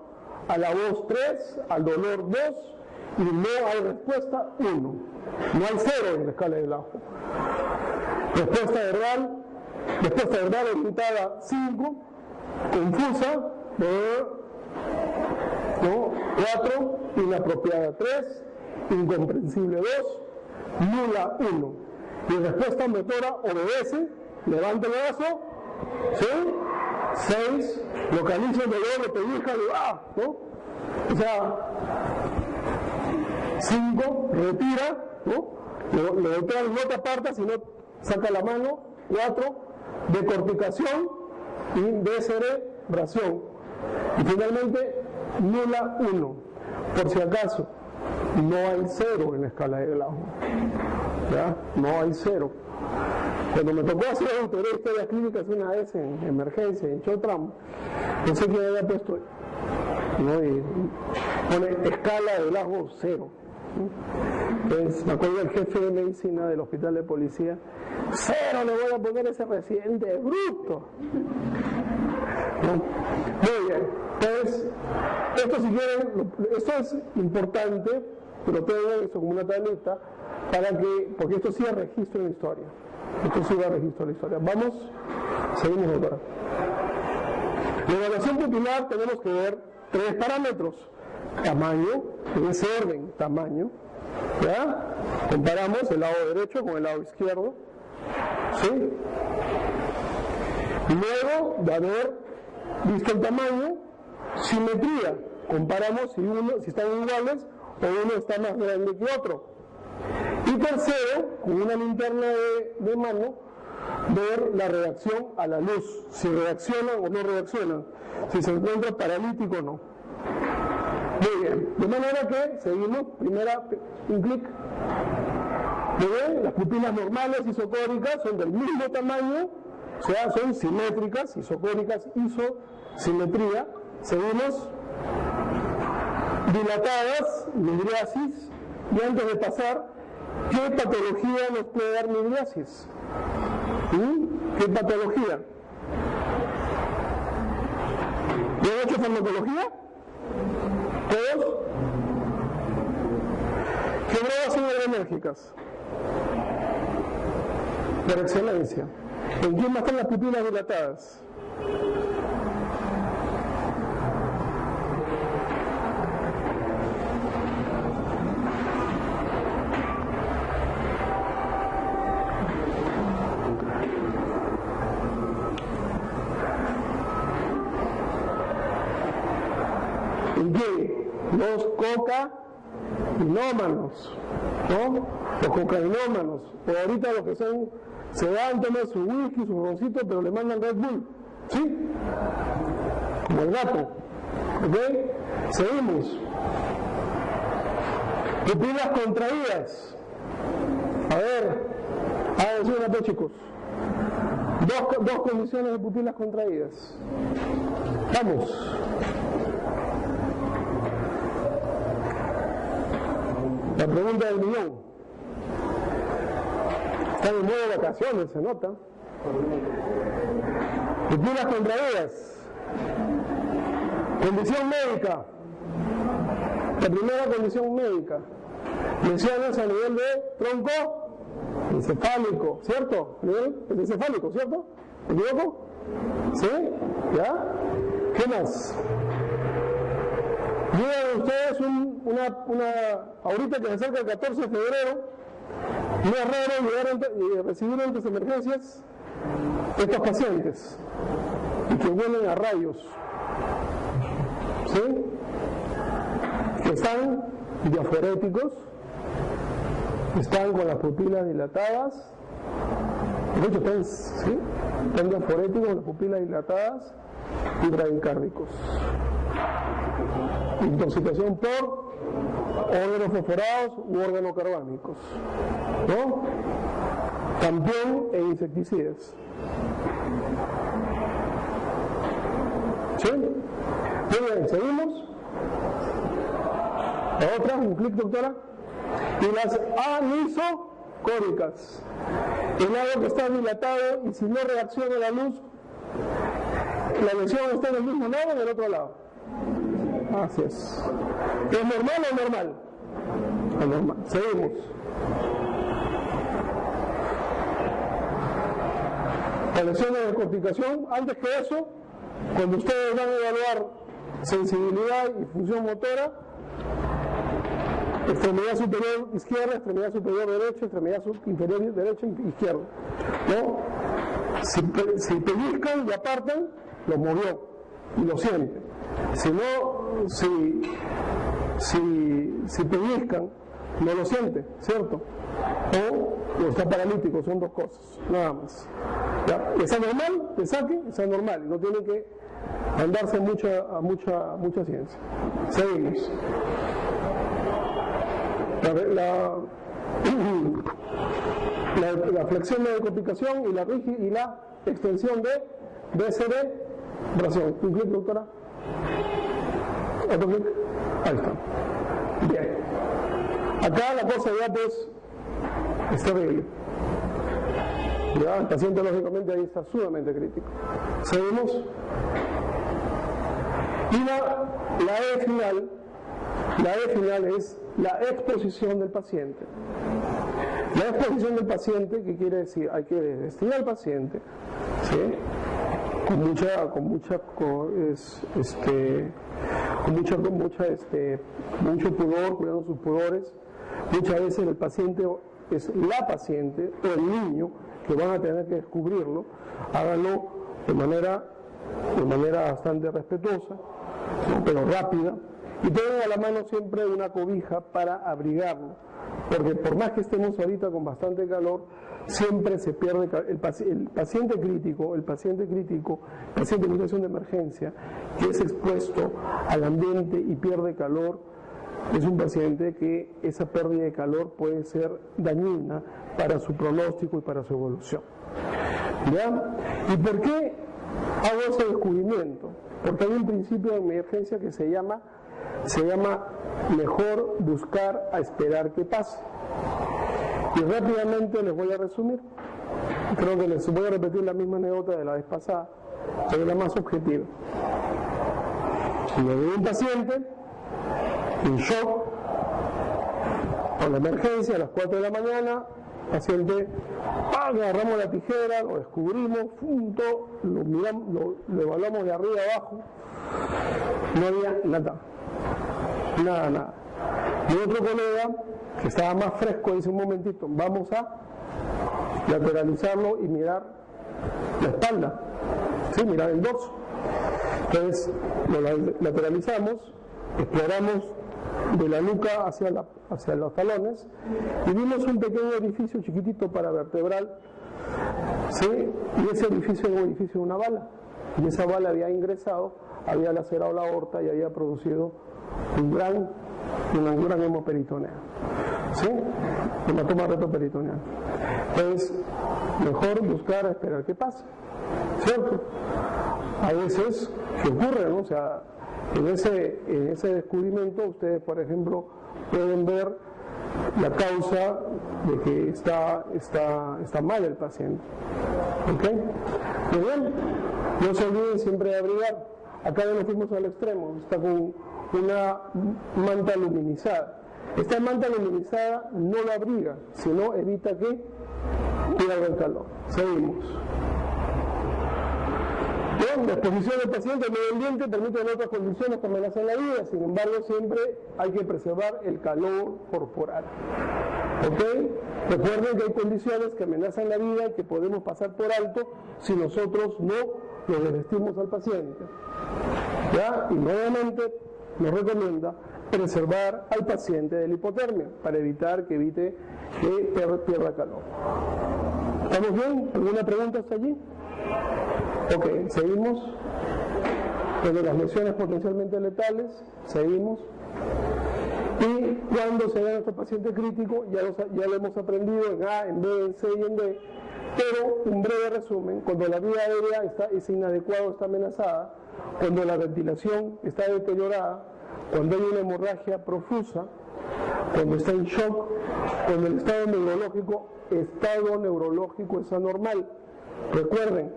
a la voz 3, al dolor 2, y no hay respuesta 1. No hay 0 en la escala de Glasgow. Respuesta verbal orientada 5, confusa 4, inapropiada 3, incomprensible 2, nula 1. Y respuesta motora obedece, levanta el brazo, ¿sí? 6, localiza el dolor, le pellizca, ¿no? O sea, 5, retira, ¿no? Le golpea, no te aparta, sino saca la mano. 4, decorticación y descerebración. Y finalmente, nula 1. Por si acaso, no hay 0 en la escala de Glasgow. ¿Ya? No hay 0. Cuando me tocó hacer autoría de historias clínicas una vez en emergencia, en Chotram, pensé que había puesto, ¿no? Y pone escala de Glasgow 0. Entonces, me acuerdo del jefe de medicina del hospital de policía, 0 le voy a poner a ese residente bruto. ¿No? Muy bien. Entonces, esto si quieren, esto es importante, pero tengan esto como una tableta, porque esto sí da registro en la historia. Esto sí da registro en la historia. Vamos, seguimos ahora. La evaluación pupilar tenemos que ver 3 parámetros. Tamaño, en ese orden, tamaño. ¿Ya? Comparamos el lado derecho con el lado izquierdo. ¿Sí? Luego de haber visto el tamaño, simetría. Comparamos si están iguales o uno está más grande que otro. Y tercero, con una linterna de mano, ver la reacción a la luz, si reaccionan o no reaccionan, si se encuentra paralítico o no. Muy bien, de manera que seguimos, un clic. Muy bien, las pupilas normales isocóricas son del mismo tamaño, o sea, son simétricas, isocóricas, isosimetría. Seguimos, dilatadas, midriasis, y antes de pasar, ¿qué patología nos puede dar midriasis? ¿Qué patología? ¿Ya han hecho farmacología? ¿Todos? ¿Qué drogas son adrenérgicas? Por excelencia. ¿En quién más están las pupilas dilatadas? Los cocainómanos, ¿no? Los cocainómanos, o ahorita los que se dan, toman su whisky, su roncito, pero le mandan Red Bull, ¿sí? Como el gato, ¿ok? Seguimos. Pupilas contraídas. A ver, háganse una vez, chicos. Dos condiciones de pupilas contraídas. Vamos. La pregunta del millón. Están en modo de vacaciones, se nota. Pupilas contraídas. Condición médica. La primera condición médica. Lesiones a nivel de tronco encefálico, ¿cierto? Nivel encefálico, ¿cierto? ¿Me equivoco? ¿Sí? ¿Ya? ¿Qué más? Miren ustedes ahorita que se acerca el 14 de febrero, no es raro recibir antes emergencias estos pacientes y que vuelven a rayos, ¿sí? Que están diaforéticos, están con las pupilas dilatadas, de hecho están diaforéticos, con las pupilas dilatadas y bradicárdicos. Intoxicación por órganos fosforados u órganos carbánicos, ¿no? Campeón e insecticidas. ¿Sí? Muy bien, seguimos. La otra, un clic, doctora. Y las anisocóricas. el lado que está dilatado y si no reacciona la luz, la lesión está en el mismo lado o en el otro lado. Así es. ¿Es normal o normal? Anormal. Seguimos. La lesión de decorticación, antes que eso, cuando ustedes van a evaluar sensibilidad y función motora, extremidad superior izquierda, extremidad superior derecha, extremidad inferior derecha e izquierda, ¿no? Si pellizcan y apartan, lo movió y lo siente. Si no, si pellizcan, no lo siente, ¿cierto? O está paralítico, son dos cosas, nada más. ¿Ya? Está normal, te saque, está normal, no tiene que andarse a mucha ciencia. Seguimos. La flexión de decorticación y la extensión de BCD, bracción. Un clic, doctora. Otro clic. Ahí está. Bien. Acá la cosa ya pues es terrible. Ya, el paciente lógicamente ahí está sumamente crítico. Seguimos. Y la E final es la exposición del paciente. La exposición del paciente, ¿qué quiere decir? Hay que vestir al paciente, ¿sí? Mucho pudor, cuidando sus pudores. Muchas veces el paciente es la paciente o el niño que van a tener que descubrirlo. Háganlo de manera bastante respetuosa, ¿no? Pero rápida. Y tengan a la mano siempre una cobija para abrigarlo, porque por más que estemos ahorita con bastante calor, siempre se pierde el paciente crítico, en situación de emergencia, que es expuesto al ambiente y pierde calor, es un paciente que esa pérdida de calor puede ser dañina para su pronóstico y para su evolución. ¿Ya? ¿Y por qué hago ese descubrimiento? Porque hay un principio de emergencia que se llama mejor buscar a esperar que pase. Y rápidamente les voy a resumir. Creo que les voy a repetir la misma anécdota de la vez pasada, pero la más objetiva. Me dio un paciente en shock por la emergencia a las 4 de la mañana. Paciente, agarramos la tijera, lo descubrimos, lo miramos, lo evaluamos de arriba abajo, no había nada. Y otro colega que estaba más fresco dice: un momentito, vamos a lateralizarlo y mirar la espalda, ¿sí? Mirar el dorso. Entonces lo lateralizamos, exploramos de la nuca hacia los talones y vimos un pequeño orificio chiquitito paravertebral, ¿sí? Y ese orificio era un orificio de una bala, y esa bala había ingresado, había lacerado la aorta y había producido un gran hemoperitoneo, ¿sí? Hematoma retroperitoneal. Entonces, mejor buscar a esperar que pase, ¿cierto? A veces, ¿qué ocurre, no? O sea, en ese descubrimiento ustedes, por ejemplo, pueden ver la causa de que está mal el paciente. ¿Ok? Muy bien. No se olviden siempre de abrigar. Acá ya nos fuimos al extremo. Está con una manta luminizada. Esta manta luminizada no la abriga, sino evita que pierda el calor. Seguimos. Bien, la exposición del paciente al medio ambiente permite en otras condiciones que amenazan la vida, sin embargo siempre hay que preservar el calor corporal. ¿Ok? Recuerden que hay condiciones que amenazan la vida y que podemos pasar por alto si nosotros no lo revestimos al paciente. ¿Ya? Y nuevamente nos recomienda preservar al paciente de la hipotermia para evitar que pierda calor. ¿Estamos bien? ¿Alguna pregunta hasta allí? Ok, seguimos. De las lesiones potencialmente letales, seguimos. Y cuando se ve a nuestro paciente crítico, ya lo hemos aprendido en A, en B, en C y en D, pero un breve resumen: cuando la vía aérea es inadecuada o está amenazada, cuando la ventilación está deteriorada, cuando hay una hemorragia profusa, cuando está en shock, cuando el estado neurológico es anormal. Recuerden,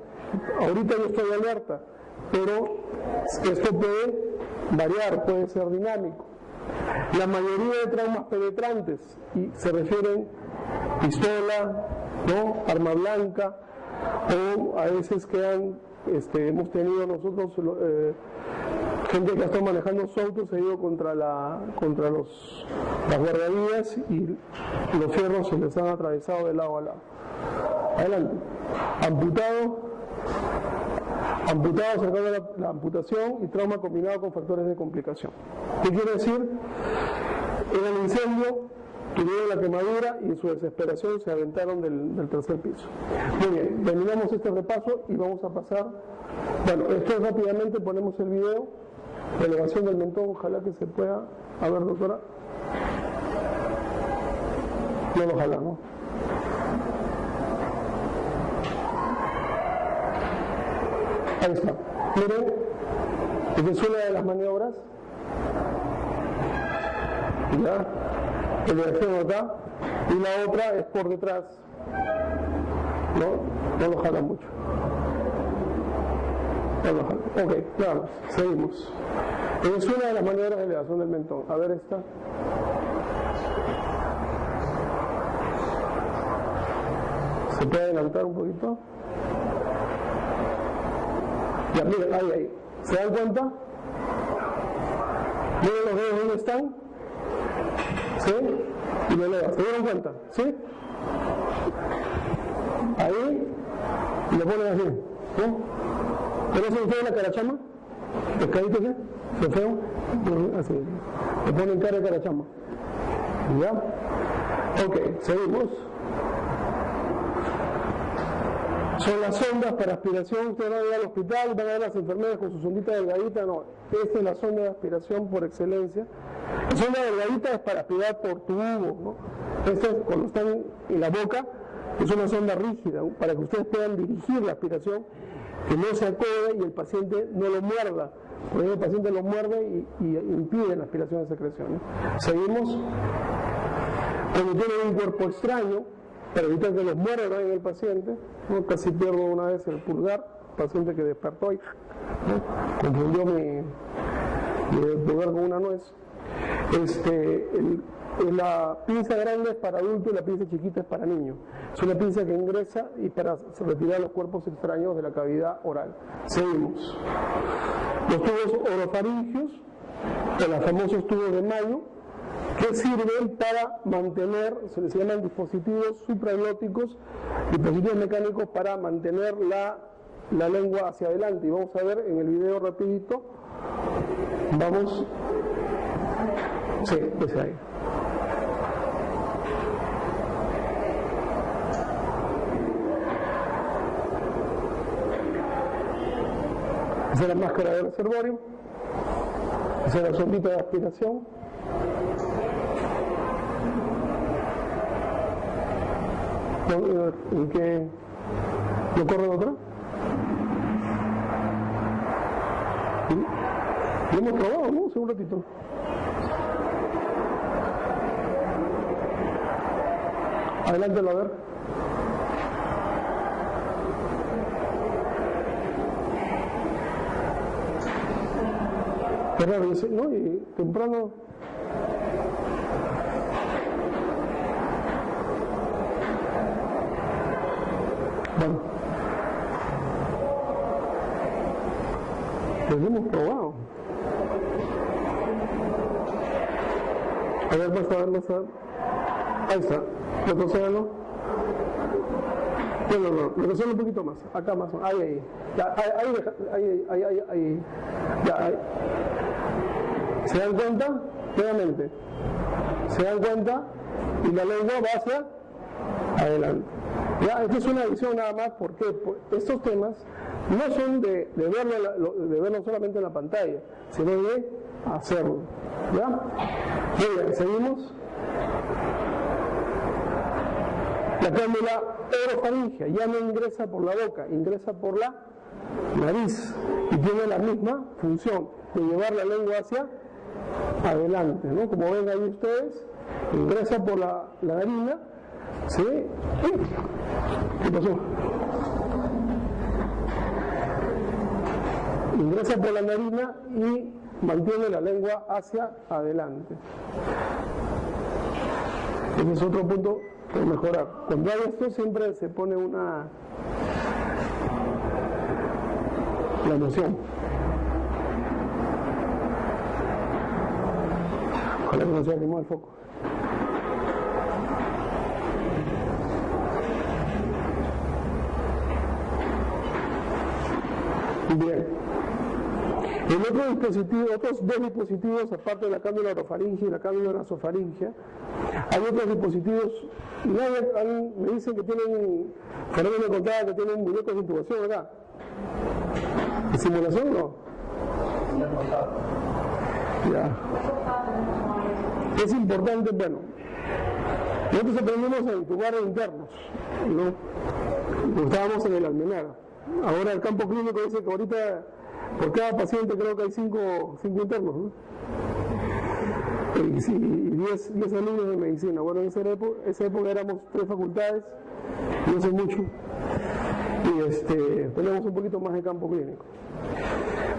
ahorita yo estoy alerta, pero esto puede variar, puede ser dinámico. La mayoría de traumas penetrantes, y se refieren pistola, ¿no?, arma blanca, o a veces hemos tenido nosotros gente que ha estado manejando su auto, se ha ido contra las guardavías y los fierros se les han atravesado de lado a lado. Adelante. Amputado cercano a la amputación y trauma combinado con factores de complicación. ¿Qué quiere decir? En el incendio tuvieron la quemadura y en su desesperación se aventaron del tercer piso. Muy bien, terminamos este repaso y vamos a pasar. Bueno, esto es rápidamente, ponemos el video de elevación del mentón, ojalá que se pueda. A ver, doctora. No lo jala, ¿no? Ahí está. Miren, esta es una de las maniobras. Ya. Elevación acá. Y la otra es por detrás. No lo jala mucho. No lo jala. Ok, nada más. Seguimos. Es una de las maniobras de elevación del mentón. A ver esta. ¿Se puede adelantar un poquito? Ya, miren, ahí. ¿Se dan cuenta? Miren los dedos dónde están. ¿Sí? Y lo eleva. ¿Se dieron cuenta? ¿Sí? Ahí. Y lo ponen así. ¿No? ¿Conocen ustedes la carachama? ¿Pescadito así? ¿Se feo? Así. Le ponen cara de carachama. ¿Ya? Ok, seguimos. Son las sondas para aspiración. Ustedes van a ir al hospital, van a ver a las enfermeras con su sondita delgadita. No, esta es la sonda de aspiración por excelencia. La sonda delgadita es para aspirar por tubo, ¿no? Esta es cuando están en la boca, es una sonda rígida, ¿no?, para que ustedes puedan dirigir la aspiración, que no se acode y el paciente no lo muerda. Porque el paciente lo muerde y impide la aspiración de secreciones. Seguimos. Cuando tienen un cuerpo extraño, para evitar que los muerdan en el paciente, ¿no? Casi pierdo una vez el pulgar, paciente que despertó y, ¿no?, confundió mi pulgar con una nuez. La pinza grande es para adultos y la pinza chiquita es para niños. Es una pinza que ingresa y para retirar los cuerpos extraños de la cavidad oral. Seguimos. Los tubos orofaringios, los famosos tubos de Mayo, que sirven para mantener, se les llaman dispositivos supraglóticos, dispositivos mecánicos para mantener la lengua hacia adelante. Y vamos a ver en el video rapidito. Vamos. Sí, ese ahí. Esa es la máscara del reservorio. Esa es la sondita de aspiración. ¿En qué? ¿No corre otra? Lo hemos probado, ¿no? Hace un ratito. Adelántalo a ver. Qué raro, ¿no? Y temprano. Bueno. Pues lo hemos probado. A ver, vas a ver. Ahí está. Retrocédalo. No. Retrocédalo un poquito más. Acá más. Ahí. Ya, ahí. Ya, ahí. ¿Se dan cuenta? Nuevamente. ¿Se dan cuenta? Y la lengua va hacia adelante. Ya, esto es una visión nada más porque estos temas no son de verlo solamente en la pantalla, sino de hacerlo. ¿Ya? Muy bien, seguimos. La cánula orofaringea ya no ingresa por la boca, ingresa por la nariz y tiene la misma función de llevar la lengua hacia adelante, ¿no? Como ven ahí ustedes, ingresa por la narina, ¿sí? ¿Qué pasó? Ingresa por la narina y mantiene la lengua hacia adelante. Ese es otro punto por mejorar. Cuando hay esto siempre se pone la noción. Ojalá que no se animó el foco. Bien. Otros dos dispositivos, aparte de la cánula orofaringe y la cánula nasofaringe, hay otros dispositivos. Me dicen que tienen, Fernando me contaba que tienen muñecos de intubación acá. ¿De simulación no? Ya. Es importante, bueno, nosotros aprendimos a intubar internos, ¿no? Estábamos en el Almenara. Ahora el campo clínico dice que ahorita por cada paciente creo que hay 5 internos, ¿no? Y 10 alumnos de medicina. Bueno, en esa época éramos 3 facultades, no sé mucho, y tenemos un poquito más de campo clínico.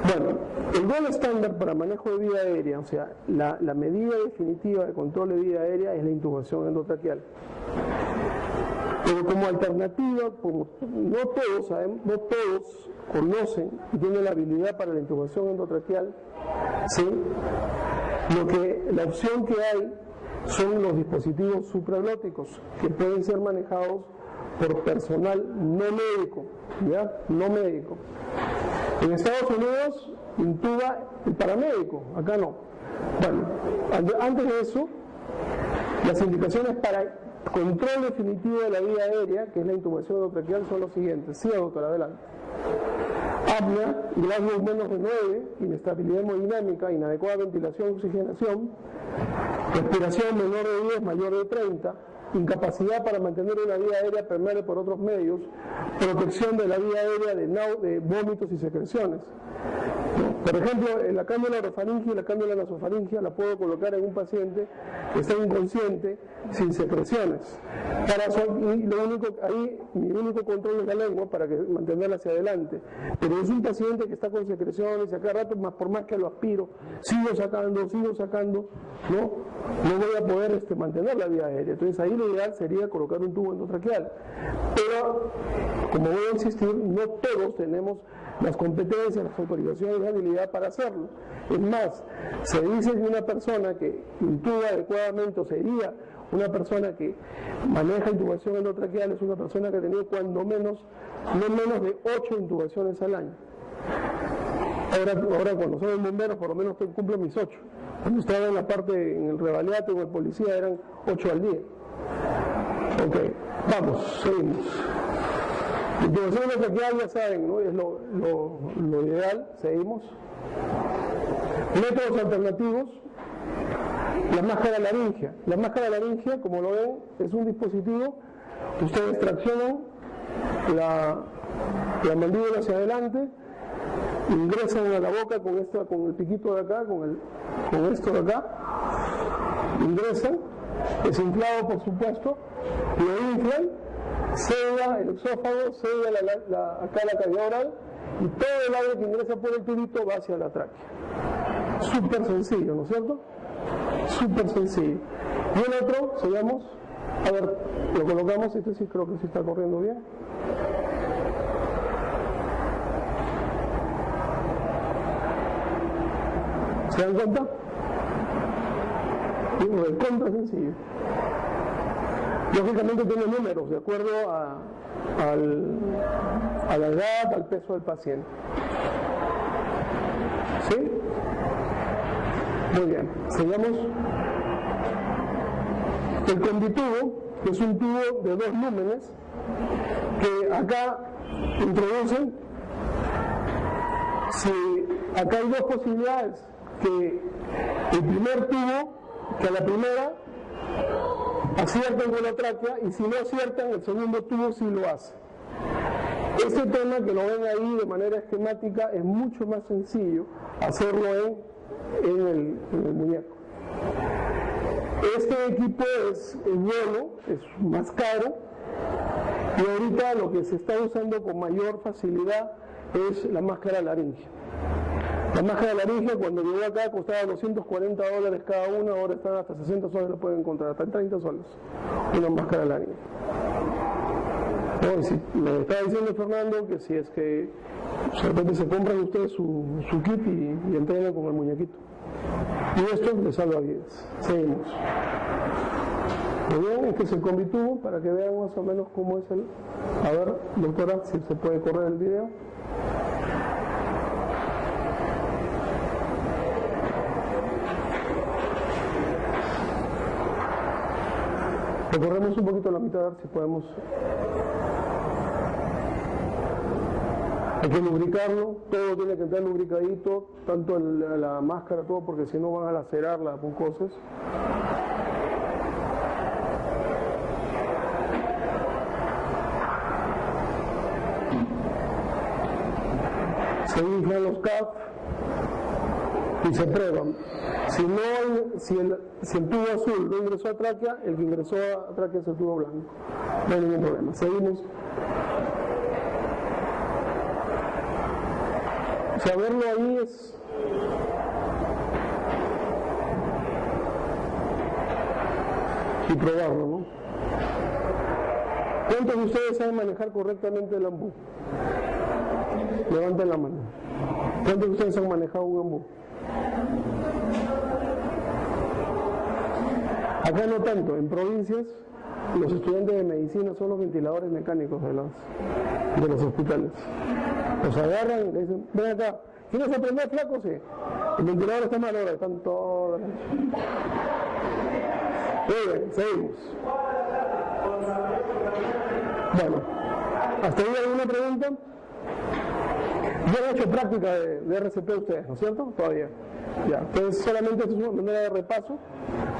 Bueno, el gold estándar para manejo de vía aérea, o sea, la medida definitiva de control de vía aérea es la intubación endotraqueal. Pero como alternativa, como no todos conocen y tienen la habilidad para la intubación endotraqueal, ¿sí? La opción que hay son los dispositivos supraglóticos que pueden ser manejados por personal no médico, ¿ya? No médico. En Estados Unidos intuba el paramédico, acá no. Bueno, antes de eso, las indicaciones para control definitivo de la vía aérea, que es la intubación endotraqueal, son los siguientes. Sí, doctor, adelante. Apnea, Glasgow menos de 9, inestabilidad hemodinámica, inadecuada ventilación, oxigenación, respiración menor de 10, mayor de 30, incapacidad para mantener una vía aérea permeable por otros medios, protección de la vía aérea de vómitos y secreciones. Por ejemplo, en la cánula orofaringe y la cánula nasofaringe la puedo colocar en un paciente que está inconsciente, sin secreciones. Mi único control es la lengua para mantenerla hacia adelante. Pero es un paciente que está con secreciones y a cada rato, por más que lo aspiro, sigo sacando, no voy a poder mantener la vía aérea. Entonces ahí lo ideal sería colocar un tubo endotraqueal. Pero, como voy a insistir, no todos tenemos las competencias, las autorizaciones y la habilidad para hacerlo. Es más, se dice que una persona que intuba adecuadamente, o sería una persona que maneja intubación endotraqueal, es una persona que ha tenido no menos de 8 intubaciones al año. Ahora cuando soy bomberos, por lo menos cumplo mis 8. Cuando estaba en la parte, en el revaliato, en el policía, eran 8 al día. Ok, vamos, seguimos. Intubación endotraqueal, ya saben, ¿no? Es lo ideal, seguimos. Métodos alternativos, la máscara laringea. La máscara laringea, como lo ven, es un dispositivo que ustedes traccionan la mandíbula hacia adelante, ingresan a la boca con el piquito de acá, con esto de acá, ingresan, es inflado por supuesto, lo inflan, sella el esófago, sella acá la cavidad oral y todo el aire que ingresa por el tubito va hacia la tráquea. Súper sencillo, ¿no es cierto? Súper sencillo. Y el otro, sellamos, a ver, lo colocamos, este sí creo que sí está corriendo bien. ¿Se dan cuenta? Digo, el contra sencillo. Lógicamente tiene números de acuerdo a la edad, al peso del paciente. ¿Sí? Muy bien. Seguimos. El conditubo, que es un tubo de 2 lúmenes, que acá introducen, acá hay 2 posibilidades, que el primer tubo, que a la primera aciertan con la tráquea, y si no aciertan, el segundo tubo sí lo hace. Este tema que lo ven ahí de manera esquemática es mucho más sencillo hacerlo en el muñeco. Este equipo es bueno, es más caro, y ahorita lo que se está usando con mayor facilidad es la máscara laringea. La máscara laringea cuando llegó acá costaba $240 cada una, ahora están hasta 60 soles, lo pueden encontrar, hasta 30 soles, una máscara laringea. No, si me estaba diciendo Fernando que si es que de repente se compran ustedes su kit y entrenan con el muñequito. Y esto les salva vidas. Seguimos. Muy bien, este es el combitubo para que vean más o menos cómo es el... A ver, doctora, si se puede correr el video. Recorremos un poquito la mitad a ver si podemos... Hay que lubricarlo, todo tiene que estar lubricadito, tanto la máscara, todo, porque si no van a lacerarla con cosas. Se inflan los CAF y se prueban. Si el tubo azul no ingresó a tráquea, el que ingresó a tráquea es el tubo blanco. No hay ningún problema. Seguimos. Saberlo ahí es... y probarlo, ¿no? ¿Cuántos de ustedes saben manejar correctamente el ambú? Levanten la mano. ¿Cuántos de ustedes han manejado un ambú? Acá no tanto, en provincias los estudiantes de medicina son los ventiladores mecánicos de los hospitales. Los agarran y le dicen, ven acá, ¿quieres aprender, flaco? Sí. El ventilador está mal ahora, están todos... Muy bien, seguimos. Bueno, ¿hasta ahí alguna pregunta? Ya han hecho práctica de RCP ustedes, ¿no es cierto? Todavía. Ya, entonces solamente esto es una manera de repaso,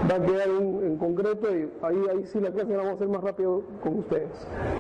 va a quedar en concreto y ahí sí la clase la vamos a hacer más rápido con ustedes.